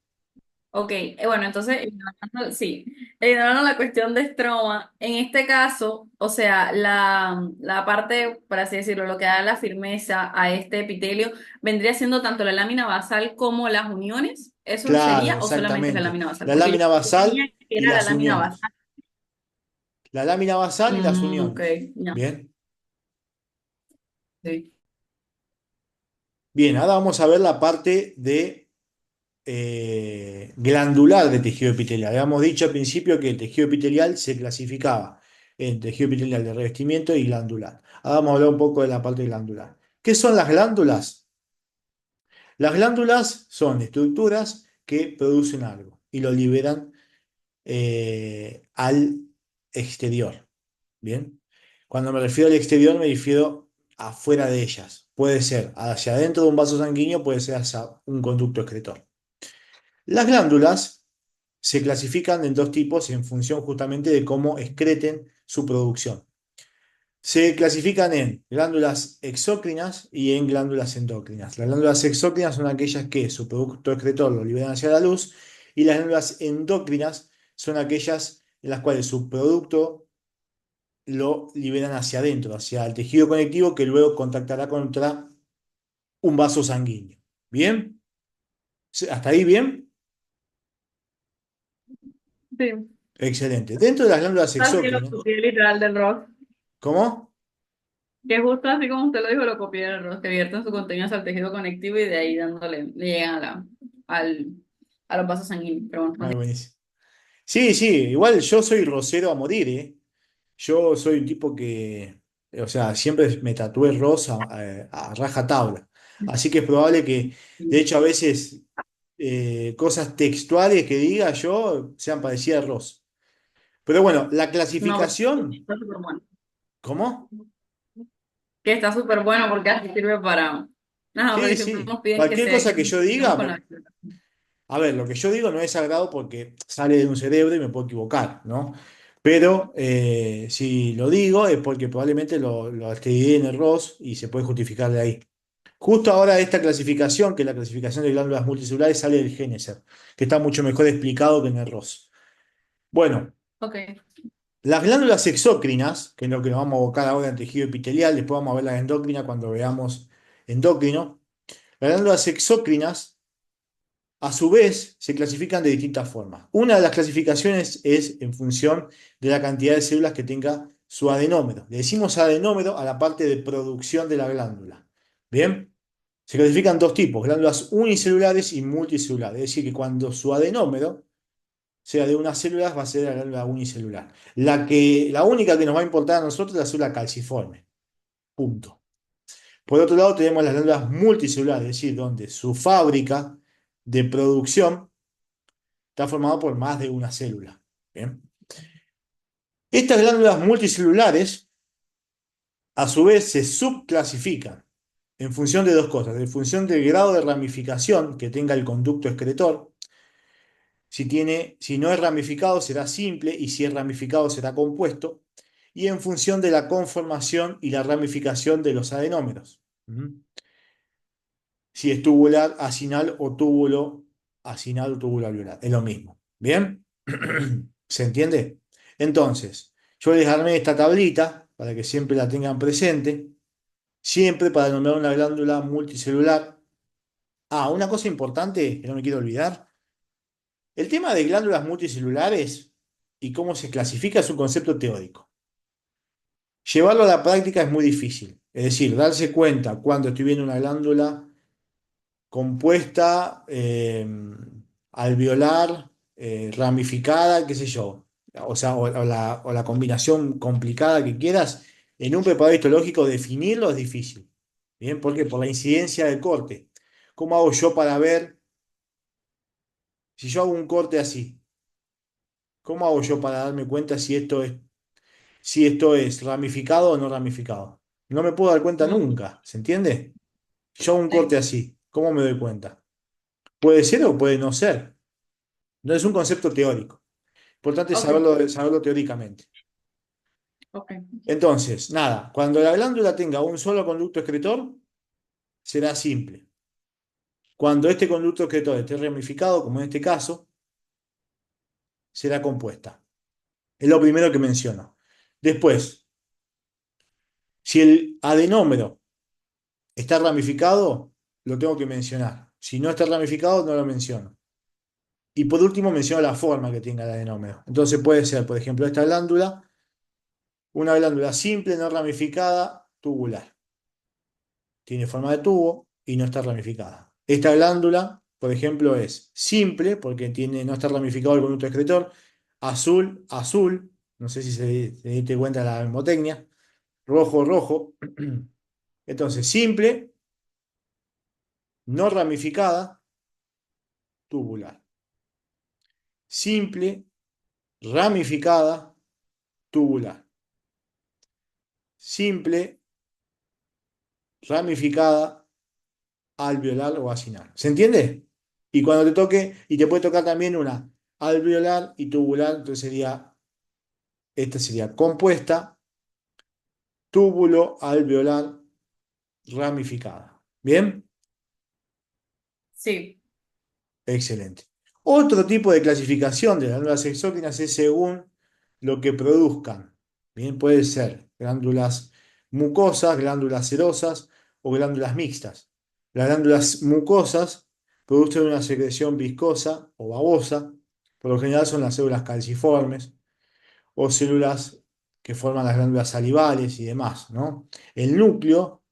ok, bueno, entonces, ignorando, sí, ignorando la cuestión de estroma, en este caso, o sea, la parte, por así decirlo, lo que da la firmeza a este epitelio, vendría siendo tanto la lámina basal como las uniones, ¿eso Claro, sería o solamente la exactamente. lámina basal? La Porque yo lámina tenía basal que y era la las lámina basal. uniones. La lámina basal y las Ok, uniones. ya. Bien. Sí. Bien, ahora vamos a ver la parte de glandular de tejido epitelial. Habíamos dicho al principio que el tejido epitelial se clasificaba en tejido epitelial de revestimiento y glandular. Ahora vamos a hablar un poco de la parte glandular. ¿Qué son las glándulas? Las glándulas son estructuras que producen algo y lo liberan al exterior. ¿Bien? Cuando me refiero al exterior, me refiero afuera de ellas. Puede ser hacia adentro de un vaso sanguíneo, puede ser hacia un conducto excretor. Las glándulas se clasifican en dos tipos en función justamente de cómo excreten su producción. Se clasifican en glándulas exócrinas y en glándulas endócrinas. Las glándulas exócrinas son aquellas que su producto excretor lo liberan hacia la luz y las glándulas endócrinas son aquellas en las cuales su producto lo liberan hacia adentro, hacia el tejido conectivo que luego contactará contra un vaso sanguíneo. ¿Bien? ¿Hasta ahí bien? Sí. Excelente. Dentro de las glándulas Así lo exócrinas, copié literal del rock. ¿cómo? Que justo así como usted lo dijo, lo copié del rock, que vierten su contenido hacia el tejido conectivo y de ahí dándole, le llegan al, a los vasos sanguíneos. Pero bueno, Ah, buenísimo. Sí, sí, igual yo soy rosero a morir, ¿eh? Yo soy un tipo que, o sea, siempre me tatué rosa a rajatabla. Así que es probable que, de hecho, a veces cosas textuales que diga yo sean parecidas a rosa. Pero bueno, la no, clasificación, está súper bueno. ¿cómo? Que está súper bueno porque así sirve para... Ajá, Sí, porque siempre sí. nos piden Cualquier que cosa que yo sigamos diga, con la... a ver, lo que yo digo no es sagrado porque sale de un cerebro y me puedo equivocar, ¿no? Pero si lo digo es porque probablemente lo escribí en el ROS y se puede justificar de ahí. Justo ahora esta clasificación, que es la clasificación de glándulas multicelulares, sale del Géneser, que está mucho mejor explicado que en el ROS. Bueno, Ok, las glándulas exócrinas, que es lo que nos vamos a abocar ahora en tejido epitelial, después vamos a ver las endocrinas cuando veamos endocrino. Las glándulas exócrinas a su vez, se clasifican de distintas formas. Una de las clasificaciones es en función de la cantidad de células que tenga su adenómero. Le decimos adenómero a la parte de producción de la glándula. Bien, se clasifican dos tipos, glándulas unicelulares y multicelulares. Es decir, que cuando su adenómero sea de unas células, va a ser la glándula unicelular. La única que nos va a importar a nosotros es la célula calciforme. Punto. Por otro lado, tenemos las glándulas multicelulares, es decir, donde su fábrica de producción está formado por más de una célula. ¿Bien? Estas glándulas multicelulares, a su vez, se subclasifican en función de dos cosas, en función del grado de ramificación que tenga el conducto excretor. Si no es ramificado, será simple, y si es ramificado, será compuesto, y en función de la conformación y la ramificación de los adenómeros. ¿Mm? Si es tubular, acinal o túbulo acinal o túbulo alveolar. Es lo mismo. ¿Bien? ¿Se entiende? Entonces, yo les armé esta tablita para que siempre la tengan presente. Siempre para nombrar una glándula multicelular. Ah, una cosa importante que no me quiero olvidar. El tema de glándulas multicelulares y cómo se clasifica es un concepto teórico. Llevarlo a la práctica es muy difícil. Es decir, darse cuenta cuando estoy viendo una glándula compuesta, alveolar, ramificada, qué sé yo. O sea, o la combinación complicada que quieras, en un preparado histológico definirlo es difícil. ¿Bien? ¿Por qué? Por la incidencia del corte. ¿Cómo hago yo para ver si yo hago un corte así? ¿Cómo hago yo para darme cuenta si esto es ramificado o no ramificado? No me puedo dar cuenta mm, nunca, ¿se entiende? Yo hago un corte sí, así, ¿cómo me doy cuenta? Puede ser o puede no ser. No es un concepto teórico. Importante ok, saberlo teóricamente. ok, Entonces, nada, cuando la glándula tenga un solo conducto excretor, será simple. Cuando este conducto excretor esté ramificado, como en este caso, será compuesta. Es lo primero que menciono. Después, si el adenómero está ramificado, lo tengo que mencionar. Si no está ramificado, no lo menciono. Y por último, menciono la forma que tenga el adenómero. Entonces puede ser, por ejemplo, esta glándula, una glándula simple, no ramificada, tubular. Tiene forma de tubo y no está ramificada. Esta glándula por ejemplo, es simple, porque no está ramificado el conducto excretor, azul, azul, no sé si se diste cuenta de la mnemotecnia, rojo, rojo. Entonces, simple, no ramificada, tubular. Simple, ramificada, tubular. Simple, ramificada, alveolar o acinar. ¿Se entiende? Y cuando te toque, y te puede tocar también una alveolar y tubular, entonces esta sería compuesta, túbulo, alveolar, ramificada. ¿Bien? Sí. Excelente. Otro tipo de clasificación de las glándulas exócrinas es según lo que produzcan. Bien, puede ser glándulas mucosas, glándulas serosas o glándulas mixtas. Las glándulas mucosas producen una secreción viscosa o babosa. Por lo general son las células calciformes o células que forman las glándulas salivales y demás, ¿no? El núcleo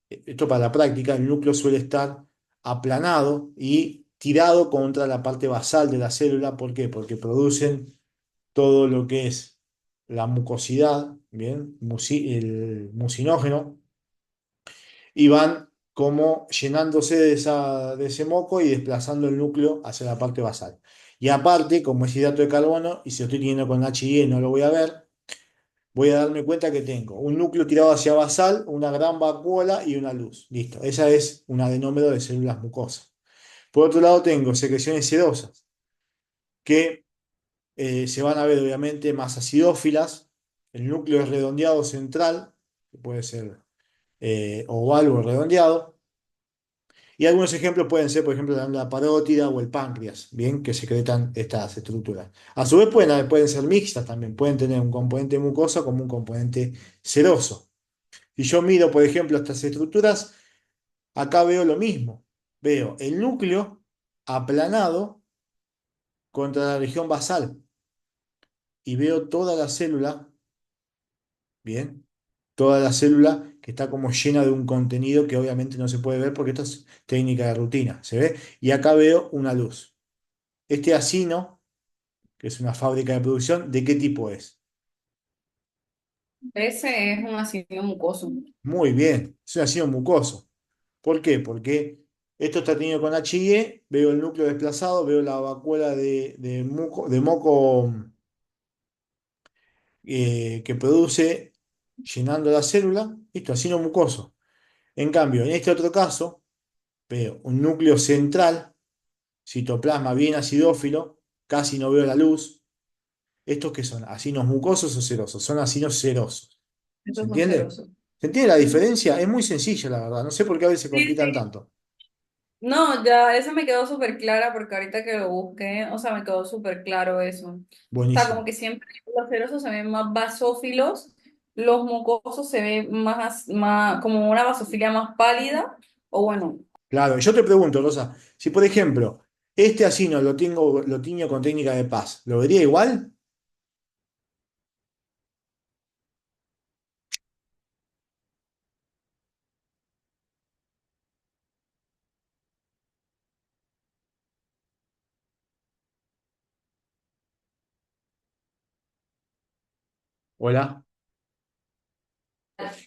esto para la práctica, el núcleo suele estar aplanado y tirado contra la parte basal de la célula. ¿Por qué? Porque producen todo lo que es la mucosidad, ¿bien? El mucinógeno, y van como llenándose de ese moco y desplazando el núcleo hacia la parte basal. Y aparte, como es hidrato de carbono, y si lo estoy teniendo con HIE no lo voy a ver, voy a darme cuenta que tengo un núcleo tirado hacia basal, una gran vacuola y una luz. Listo, esa es un adenómero de células mucosas. Por otro lado, tengo secreciones sedosas, que se van a ver obviamente más acidófilas. El núcleo es redondeado central, que puede ser oval o redondeado. Y algunos ejemplos pueden ser, por ejemplo, la glándula parótida o el páncreas, bien, que secretan estas estructuras. A su vez pueden ser mixtas también, pueden tener un componente mucoso como un componente seroso. Si yo miro, por ejemplo, estas estructuras, acá veo lo mismo. Veo el núcleo aplanado contra la región basal y veo toda la célula, bien, toda la célula que está como llena de un contenido que obviamente no se puede ver porque esto es técnica de rutina, ¿se ve? Y acá veo una luz. Este acino, que es una fábrica de producción, ¿de qué tipo es? Ese es un ácido mucoso. Muy bien, es un acino mucoso. ¿Por qué? Porque esto está tenido con HIE, veo el núcleo desplazado, veo la vacuola de moco que produce llenando la célula, esto, ácido mucoso. En cambio, en este otro caso, veo un núcleo central, citoplasma bien acidófilo, casi no veo la luz. ¿Estos qué son? ¿Acinos mucosos o serosos? Son acinos serosos. ¿Se Estos son entiende? cerosos. ¿Se entiende la Ujú. diferencia? Es muy sencilla, la verdad. No sé por qué a veces se Sí, complican sí. tanto. No, ya esa me quedó súper clara porque ahorita que lo busqué, o sea, me quedó súper claro eso. O sea, como Buenísimo. que siempre los cerosos se ven más basófilos, los mucosos se ven más, como una basofilia más pálida, o bueno, Claro, yo te pregunto, Rosa, si por ejemplo este asino lo tiño con técnica de paz, ¿lo vería igual? Hola.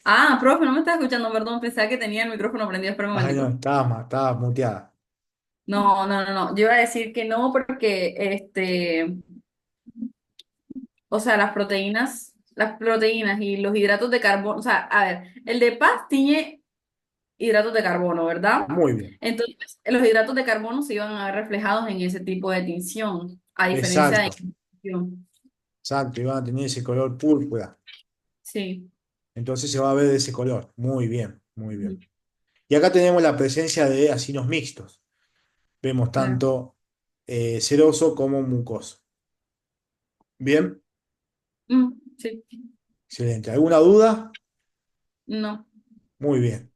ah, profe, no me estás escuchando, perdón, pensaba que tenía el micrófono prendido, espera un Ay, no, momentico. estaba muteada. No, no, no, no, yo iba a decir que no porque, o sea, las proteínas y los hidratos de carbono, o sea, a ver, el de paz tiene hidratos de carbono, ¿verdad? Muy bien. Entonces, los hidratos de carbono se iban a ver reflejados en ese tipo de tinción, a diferencia de Exacto, tinción. exacto. Y van a tener ese color púrpura. Sí. Entonces se va a ver de ese color. Muy bien, muy Ujú. bien. Y acá tenemos la presencia de acinos mixtos. Vemos Claro. tanto seroso como mucoso. Bien, Mm, sí. excelente. ¿Alguna duda? No. Muy bien.